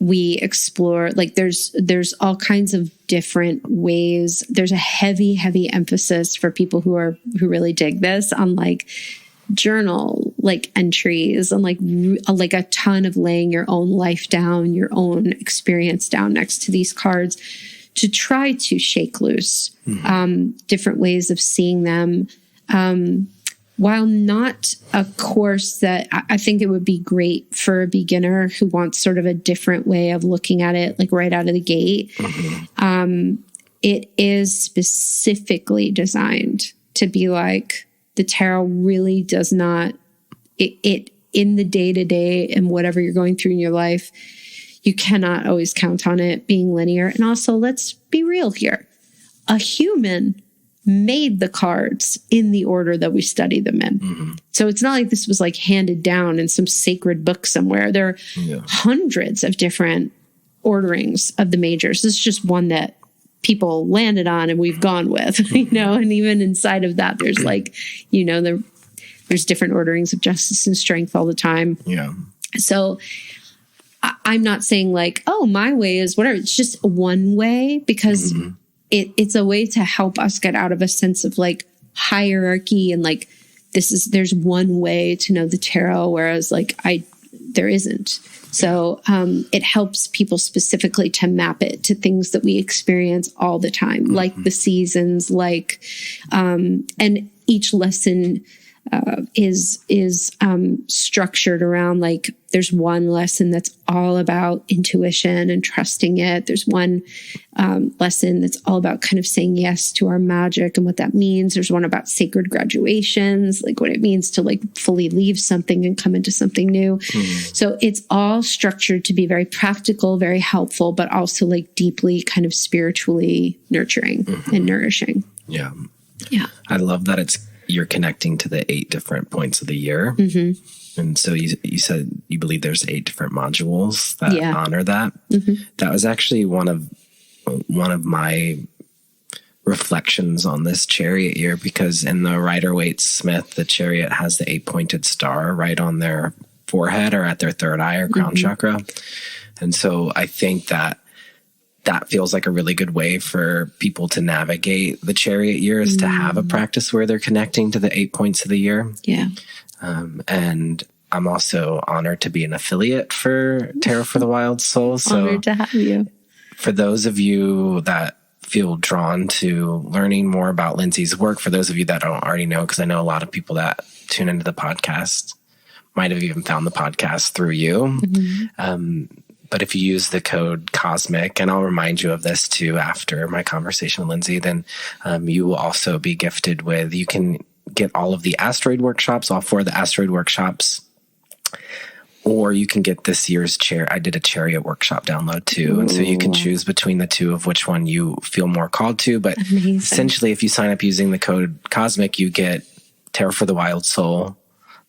we explore, like there's all kinds of different ways. There's a heavy emphasis for people who really dig this on like journal, like entries and like a ton of laying your own life down, your own experience down next to these cards to try to shake loose different ways of seeing them. While not a course that I think it would be great for a beginner who wants sort of a different way of looking at it, like right out of the gate, it is specifically designed to be like the tarot really does not, it in the day-to-day and whatever you're going through in your life, you cannot always count on it being linear. And also, let's be real here. A human made the cards in the order that we study them in. So it's not like this was like handed down in some sacred book somewhere. There are hundreds of different orderings of the majors. This is just one that people landed on and we've gone with, and even inside of that, there's like, there's different orderings of justice and strength all the time. Yeah. So I'm not saying like, oh, my way is whatever. It's just one way because it's a way to help us get out of a sense of like hierarchy and like there's one way to know the tarot, whereas like there isn't. So it helps people specifically to map it to things that we experience all the time, like the seasons, like, and each lesson is structured around, like, there's one lesson that's all about intuition and trusting it. There's one lesson that's all about kind of saying yes to our magic and what that means. There's one about sacred graduations, like what it means to like fully leave something and come into something new. So it's all structured to be very practical, very helpful, but also like deeply kind of spiritually nurturing and nourishing. Yeah. Yeah. I love that you're connecting to the 8 different points of the year. And so you said you believe there's 8 different modules that honor that. That was actually one of my reflections on this chariot year, because in the Rider-Waite-Smith, the chariot has the 8-pointed star right on their forehead or at their third eye or crown chakra. And so I think that feels like a really good way for people to navigate the chariot year, is to have a practice where they're connecting to the 8 points of the year. Yeah. And I'm also honored to be an affiliate for Tarot for the Wild Soul. So honored to have you. For those of you that feel drawn to learning more about Lindsay's work, for those of you that don't already know, because I know a lot of people that tune into the podcast might have even found the podcast through you. But if you use the code COSMIC, and I'll remind you of this too after my conversation with Lindsay, then you will also be gifted with, you can get all of the asteroid workshops, all 4 of the asteroid workshops, or you can get this year's I did a chariot workshop download too. And so you can choose between the 2 of which one you feel more called to. But essentially, if you sign up using the code COSMIC, you get Tarot for the Wild Soul,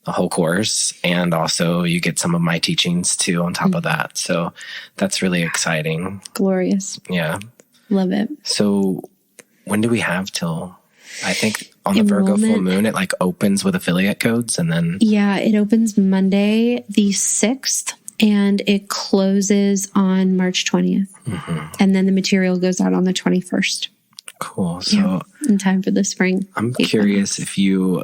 the whole course, and also you get some of my teachings too on top of that. So that's really exciting. Glorious. Yeah. Love it. So when do we have till, I think on the Virgo full moon, it like opens with affiliate codes, and then... Yeah, it opens Monday the 6th, and it closes on March 20th. And then the material goes out on the 21st. Cool. So in time for the spring. I'm curious if you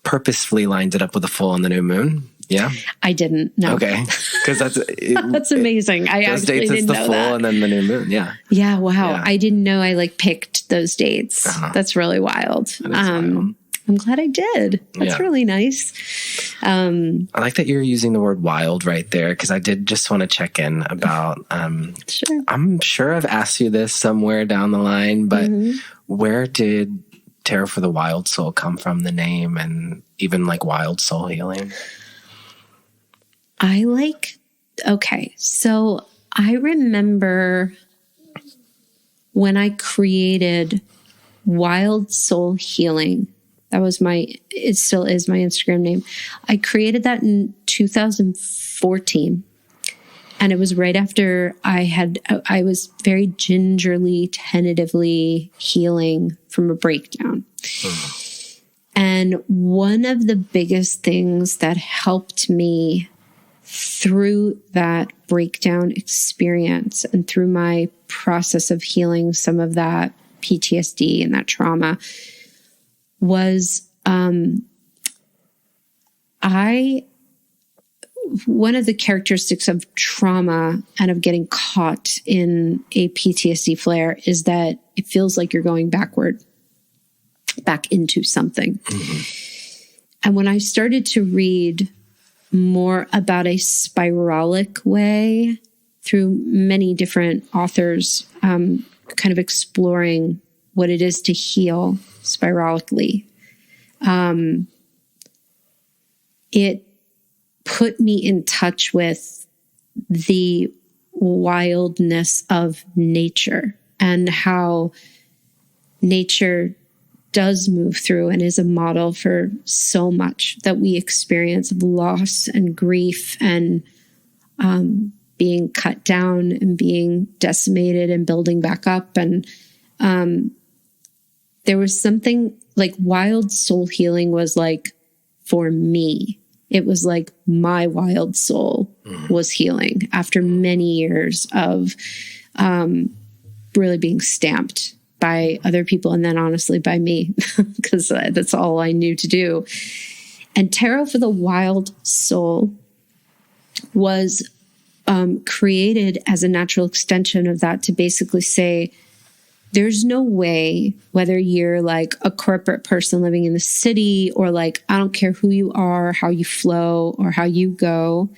purposefully lined it up with a full and the new moon. Yeah, I didn't. No. Okay, because that's amazing. I actually didn't know that. The full and then the new moon. Yeah. Yeah. Wow. Yeah. I didn't know I like picked those dates. That's really wild. Wild. I'm glad I did. That's really nice. I like that you're using the word wild right there, because I did just want to check in about. Sure. I'm sure I've asked you this somewhere down the line, but where did Tarot for the Wild Soul come from, the name, and even like wild soul healing? So I remember when I created Wild Soul Healing. That was it still is my Instagram name. I created that in 2014. And it was right after I was very gingerly, tentatively healing from a breakdown. And one of the biggest things that helped me through that breakdown experience and through my process of healing some of that PTSD and that trauma was one of the characteristics of trauma and of getting caught in a PTSD flare is that it feels like you're going back into something. And when I started to read more about a spiralic way through many different authors, kind of exploring what it is to heal spiralically, it put me in touch with the wildness of nature and how nature does move through and is a model for so much that we experience of loss and grief and being cut down and being decimated and building back up. And there was something like wild soul healing was like, for me, it was like my wild soul was healing after many years of really being stamped by other people, and then honestly by me, because that's all I knew to do. And Tarot for the Wild Soul was created as a natural extension of that to basically say, there's no way, whether you're like a corporate person living in the city or like, I don't care who you are, how you flow or how you go,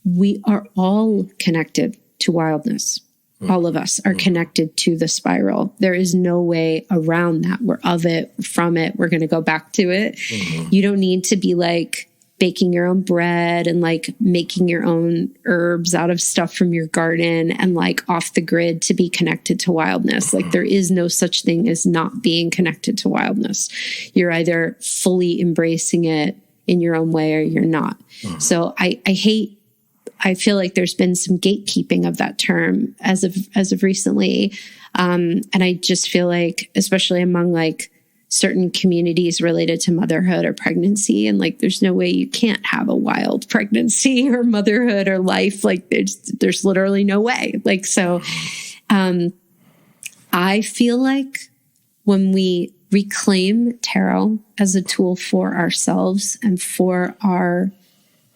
we are all connected to wildness. All of us are connected to the spiral. There is no way around that. We're of it, from it. We're going to go back to it. You don't need to be like baking your own bread and like making your own herbs out of stuff from your garden and like off the grid to be connected to wildness. Like there is no such thing as not being connected to wildness. You're either fully embracing it in your own way or you're not. So I feel like there's been some gatekeeping of that term as of recently. And I just feel like, especially among like certain communities related to motherhood or pregnancy, and like, there's no way you can't have a wild pregnancy or motherhood or life. Like there's literally no way. Like, so, I feel like when we reclaim tarot as a tool for ourselves and for our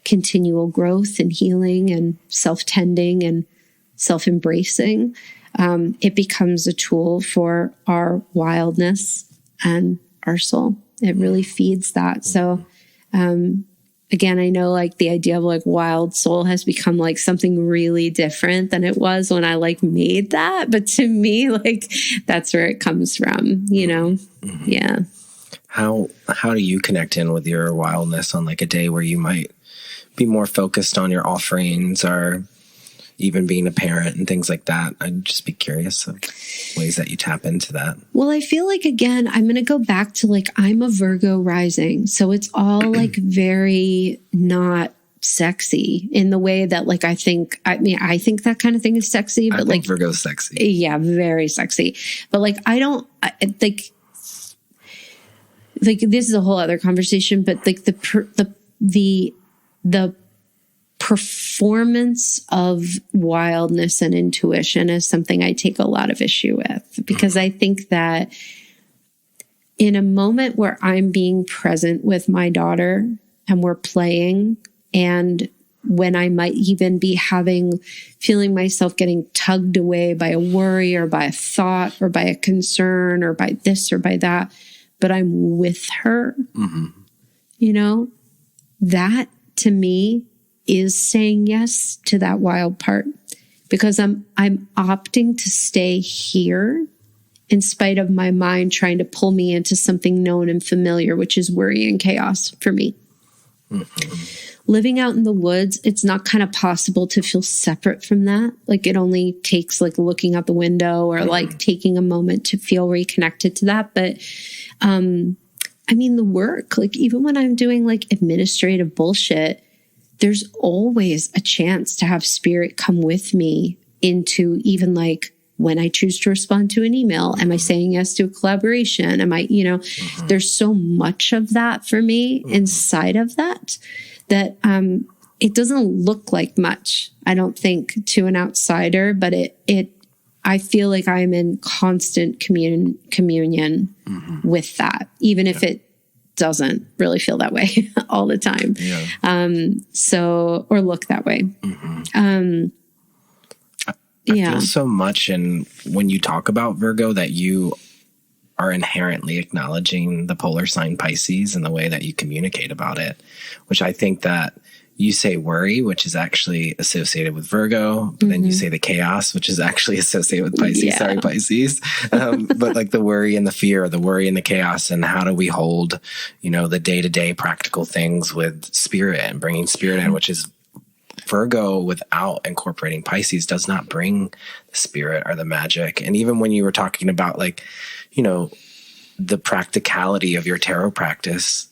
continual growth and healing and self-tending and self-embracing, it becomes a tool for our wildness and our soul. It really feeds that. So, again, I know like the idea of like wild soul has become like something really different than it was when I like made that. But to me, like that's where it comes from, you know? Yeah. How do you connect in with your wildness on like a day where you might be more focused on your offerings or even being a parent and things like that? I'd just be curious of ways that you tap into that. Well, I feel like, again, I'm going to go back to like, I'm a Virgo rising. So it's all like very not sexy in the way that like, I think that kind of thing is sexy, but like Virgo's sexy. Yeah, very sexy. But like, like this is a whole other conversation, but like the performance of wildness and intuition is something I take a lot of issue with, because I think that in a moment where I'm being present with my daughter and we're playing, and when I might even be feeling myself getting tugged away by a worry or by a thought or by a concern or by this or by that, but I'm with her, you know, that to me is saying yes to that wild part, because I'm opting to stay here in spite of my mind trying to pull me into something known and familiar, which is worry and chaos for me. Living out in the woods, it's not kind of possible to feel separate from that. Like it only takes like looking out the window or like taking a moment to feel reconnected to that. But, I mean, the work, like even when I'm doing like administrative bullshit, there's always a chance to have spirit come with me into even like when I choose to respond to an email. Am I saying yes to a collaboration? Am I, you know, there's so much of that for me inside of that it doesn't look like much, I don't think, to an outsider, but I feel like I'm in constant communion with that, even if it doesn't really feel that way all the time. Or look that way. I feel so much when you talk about Virgo that you are inherently acknowledging the polar sign Pisces and the way that you communicate about it, which I think that you say worry, which is actually associated with Virgo, but then you say the chaos, which is actually associated with Pisces. Yeah. Sorry, Pisces. But like the worry and the fear, the worry and the chaos, and how do we hold, you know, the day-to-day practical things with spirit and bringing spirit in, which is Virgo without incorporating Pisces does not bring the spirit or the magic. And even when you were talking about like, you know, the practicality of your tarot practice,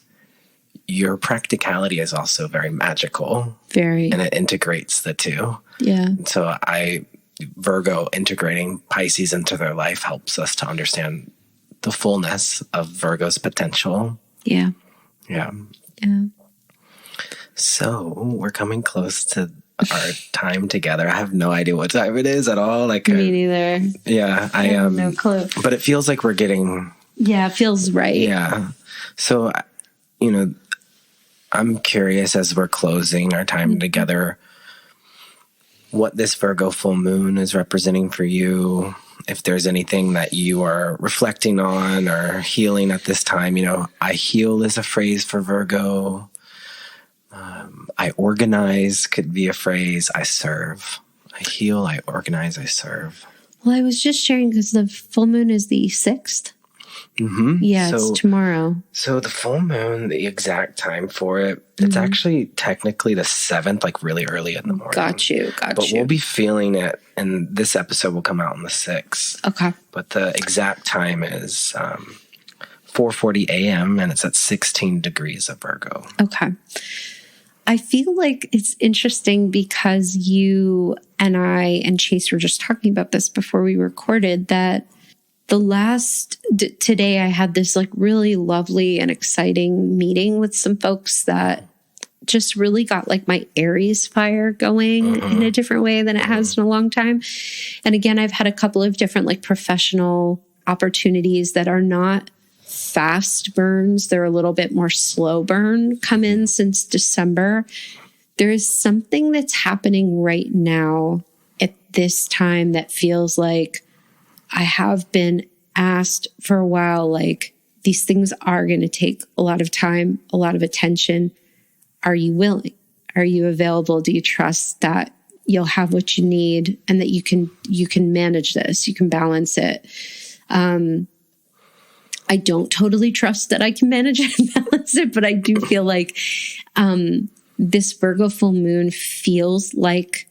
your practicality is also very magical. Very. And it integrates the two. Yeah. So Virgo integrating Pisces into their life helps us to understand the fullness of Virgo's potential. Yeah. Yeah. Yeah. So we're coming close to our time together. I have no idea what time it is at all. Like me neither. Yeah, I am. No clue. But it feels like we're getting. Yeah, it feels right. Yeah. So, you know, I'm curious as we're closing our time together. what this Virgo full moon is representing for you. If there's anything that you are reflecting on or healing at this time, I heal is a phrase for Virgo. I organize could be a phrase. I serve. I heal, I organize, I serve. Well, I was just sharing because the full moon is the 6th. Mm-hmm. Yeah, it's tomorrow. So the full moon, the exact time for it, it's actually technically the 7th, like really early in the morning. Got you. But we'll be feeling it, and this episode will come out on the 6th. Okay. But the exact time is 4:40 a.m., and it's at 16 degrees of Virgo. Okay. I feel like it's interesting because you and I and Chase were just talking about this before we recorded, that today I had this like really lovely and exciting meeting with some folks that just really got like my Aries fire going in a different way than it has in a long time. And again, I've had a couple of different like professional opportunities that are not fast burns. They're a little bit more slow burn come in since December. There is something that's happening right now at this time that feels like I have been asked for a while, like, these things are going to take a lot of time, a lot of attention. Are you willing? Are you available? Do you trust that you'll have what you need and that you can manage this, you can balance it? I don't totally trust that I can manage it and balance it, but I do feel like this Virgo full moon feels like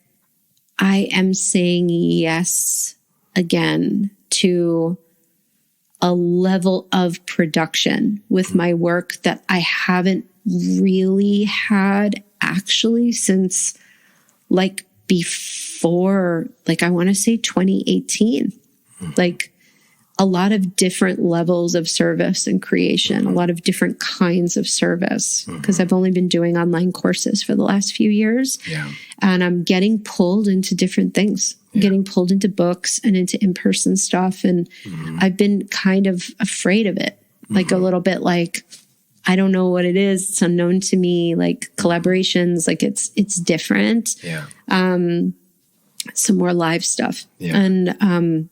I am saying yes again to a level of production with my work that I haven't really had actually since like before, like I want to say 2018, like a lot of different levels of service and creation, a lot of different kinds of service, because I've only been doing online courses for the last few years. Yeah. And I'm getting pulled into different things, getting pulled into books and into in-person stuff. And I've been kind of afraid of it, like a little bit like, I don't know what it is. It's unknown to me, like collaborations, like it's different. Yeah. Some more live stuff. Yeah. And,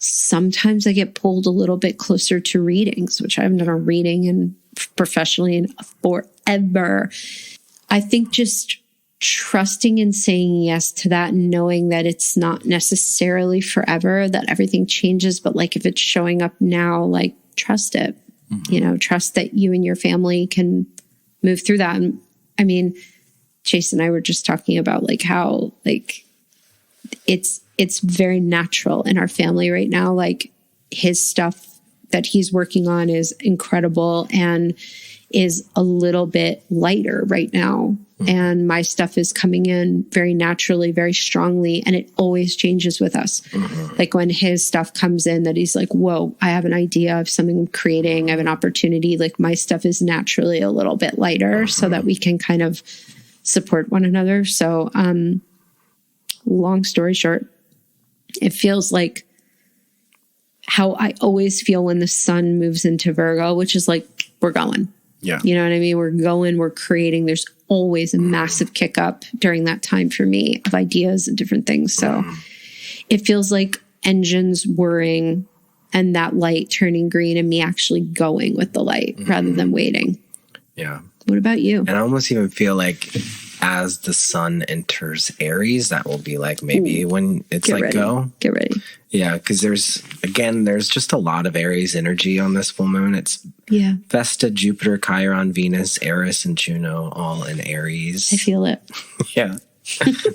sometimes I get pulled a little bit closer to readings, which I haven't done a reading in professionally in forever. I think just trusting and saying yes to that, and knowing that it's not necessarily forever, that everything changes, but like if it's showing up now, like trust it, trust that you and your family can move through that. And I mean, Chase and I were just talking about like how like it's very natural in our family right now. Like his stuff that he's working on is incredible and is a little bit lighter right now. And my stuff is coming in very naturally, very strongly. And it always changes with us. Like when his stuff comes in that he's like, whoa, I have an idea of something I'm creating. I have an opportunity. Like my stuff is naturally a little bit lighter so that we can kind of support one another. So, long story short, it feels like how I always feel when the sun moves into Virgo, which is like, we're going. Yeah. You know what I mean? We're going, we're creating. There's always a massive kick up during that time for me of ideas and different things. So it feels like engines whirring and that light turning green and me actually going with the light rather than waiting. Yeah. What about you? And I almost even feel like as the sun enters Aries, that will be like maybe when it's like ready. Go. Get ready. Yeah, because there's just a lot of Aries energy on this full moon. It's Vesta, Jupiter, Chiron, Venus, Eris, and Juno all in Aries. I feel it. Yeah,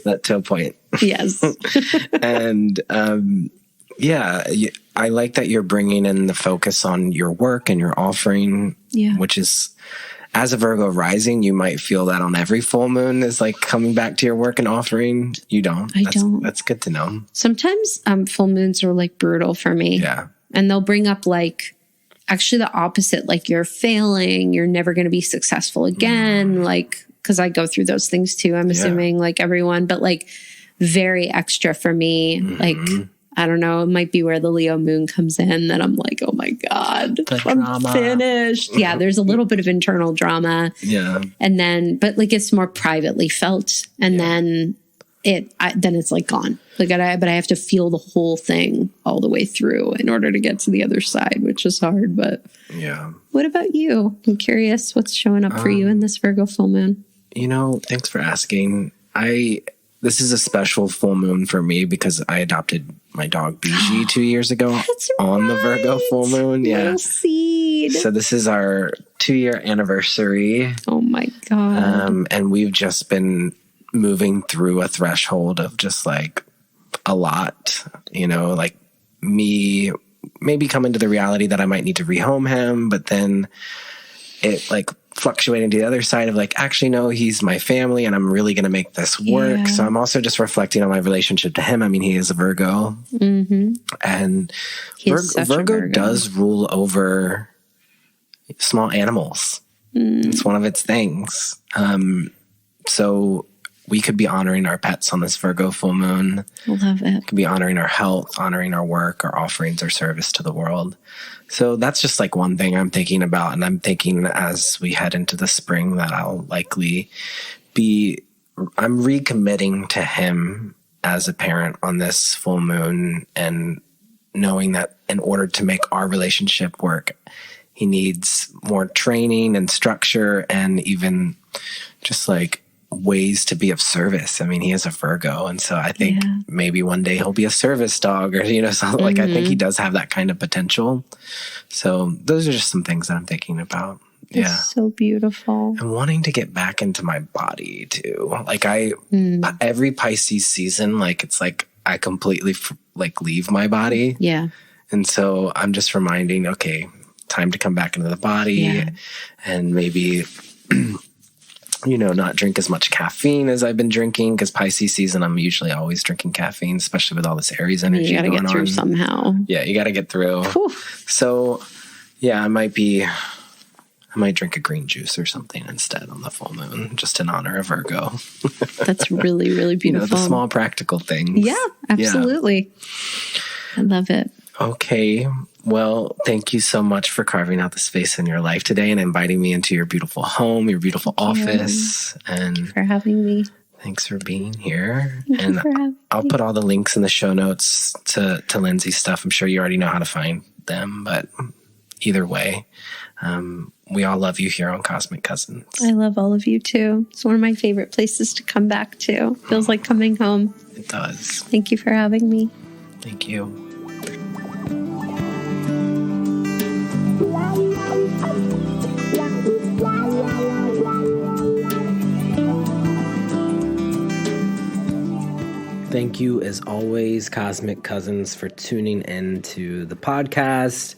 that to a point. Yes. And I like that you're bringing in the focus on your work and your offering, which is... As a Virgo rising, you might feel that on every full moon is like coming back to your work and offering. You don't. I don't. That's good to know. Sometimes full moons are like brutal for me. Yeah. And they'll bring up like actually the opposite, like you're failing, you're never going to be successful again. Like, because I go through those things too, I'm assuming like everyone, but like very extra for me. Like, I don't know, it might be where the Leo moon comes in that I'm like, oh my God, I'm finished. Yeah, there's a little bit of internal drama. Yeah. And then, but like it's more privately felt. And then then it's like gone. But I have to feel the whole thing all the way through in order to get to the other side, which is hard. But yeah. What about you? I'm curious what's showing up for you in this Virgo full moon. Thanks for asking. This is a special full moon for me because I adopted my dog Bijou 2 years ago on the Virgo full moon. Yeah. Little seed. So this is our 2-year anniversary. Oh my God. And we've just been moving through a threshold of just like a lot, like me maybe coming to the reality that I might need to rehome him, but then it like fluctuating to the other side of like, actually, no, he's my family and I'm really going to make this work. Yeah. So I'm also just reflecting on my relationship to him. I mean, he is a Virgo, and Virgo does rule over small animals. It's one of its things. So we could be honoring our pets on this Virgo full moon. Love it. Could be honoring our health, honoring our work, our offerings, our service to the world. So that's just like one thing I'm thinking about. And I'm thinking as we head into the spring that I'm recommitting to him as a parent on this full moon, and knowing that in order to make our relationship work, he needs more training and structure and even just like ways to be of service. I mean, he is a Virgo, and so I think maybe one day he'll be a service dog, or something. Like I think he does have that kind of potential. So those are just some things that I'm thinking about. It's so beautiful. And wanting to get back into my body too. Like every Pisces season, like it's like I completely leave my body. Yeah. And so I'm just reminding, okay, time to come back into the body, and maybe not drink as much caffeine as I've been drinking, because Pisces season, I'm usually always drinking caffeine, especially with all this Aries energy you going on. You got to get through somehow. Yeah, you got to get through. Whew. So, I might drink a green juice or something instead on the full moon, just in honor of Virgo. That's really, really beautiful. The small practical things. Yeah, absolutely. Yeah. I love it. Okay. Well, thank you so much for carving out the space in your life today and inviting me into your beautiful home, your beautiful office. And thank you for having me. Thanks for being here. Thank and I'll put all the links in the show notes to Lindsay's stuff. I'm sure you already know how to find them, but either way, we all love you here on Cosmic Cousins. I love all of you too. It's one of my favorite places to come back to. Feels like coming home. It does. Thank you for having me. Thank you. Thank you, as always, Cosmic Cousins, for tuning in to the podcast.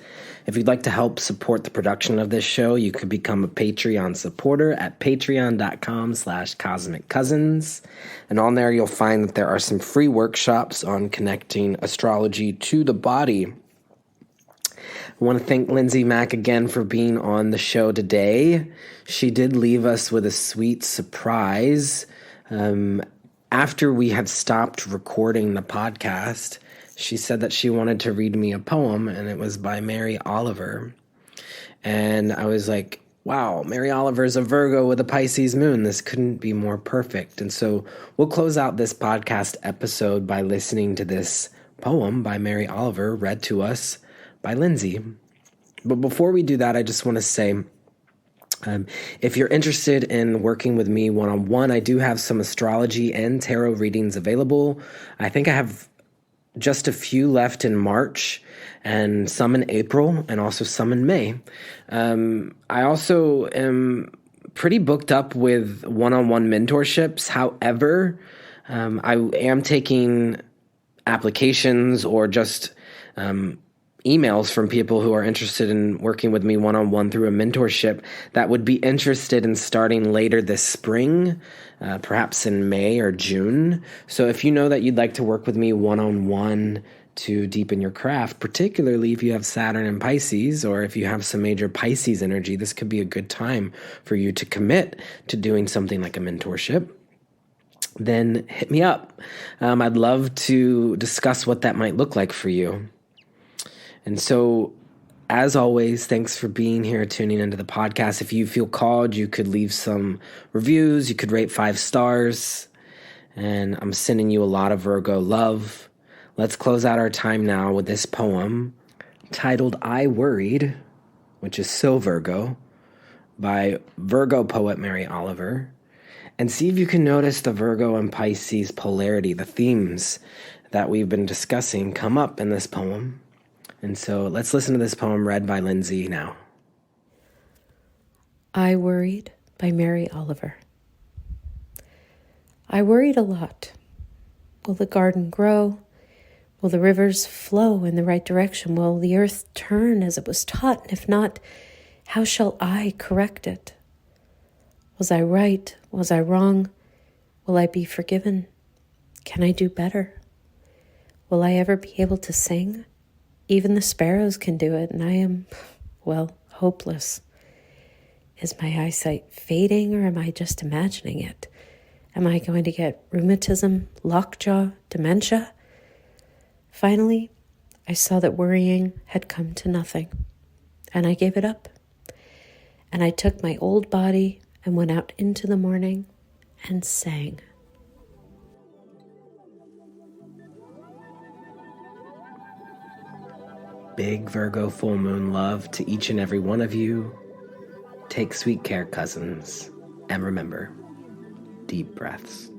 If you'd like to help support the production of this show, you could become a Patreon supporter at patreon.com/Cosmic Cousins. And on there, you'll find that there are some free workshops on connecting astrology to the body. I want to thank Lindsay Mack again for being on the show today. She did leave us with a sweet surprise. After we had stopped recording the podcast, she said that she wanted to read me a poem, and it was by Mary Oliver. And I was like, wow, Mary Oliver's a Virgo with a Pisces moon. This couldn't be more perfect. And so we'll close out this podcast episode by listening to this poem by Mary Oliver, read to us by Lindsay. But before we do that, I just want to say, if you're interested in working with me one-on-one, I do have some astrology and tarot readings available. I think I have just a few left in March, and some in April, and also some in May. I also am pretty booked up with one-on-one mentorships. However, I am taking applications or just emails from people who are interested in working with me one-on-one through a mentorship that would be interested in starting later this spring, perhaps in May or June. So if you know that you'd like to work with me one-on-one to deepen your craft, particularly if you have Saturn in Pisces, or if you have some major Pisces energy, this could be a good time for you to commit to doing something like a mentorship. Then hit me up. I'd love to discuss what that might look like for you. And so, as always, thanks for being here, tuning into the podcast. If you feel called, you could leave some reviews. You could rate 5 stars. And I'm sending you a lot of Virgo love. Let's close out our time now with this poem titled I Worried, which is so Virgo, by Virgo poet Mary Oliver. And see if you can notice the Virgo and Pisces polarity, the themes that we've been discussing come up in this poem. And so let's listen to this poem read by Lindsay now. I Worried by Mary Oliver. I worried a lot. Will the garden grow? Will the rivers flow in the right direction? Will the earth turn as it was taught? And if not, how shall I correct it? Was I right? Was I wrong? Will I be forgiven? Can I do better? Will I ever be able to sing? Even the sparrows can do it, and I am, well, hopeless. Is my eyesight fading, or am I just imagining it? Am I going to get rheumatism, lockjaw, dementia? Finally, I saw that worrying had come to nothing, and I gave it up. And I took my old body and went out into the morning and sang. Big Virgo full moon love to each and every one of you. Take sweet care, cousins. And remember, deep breaths.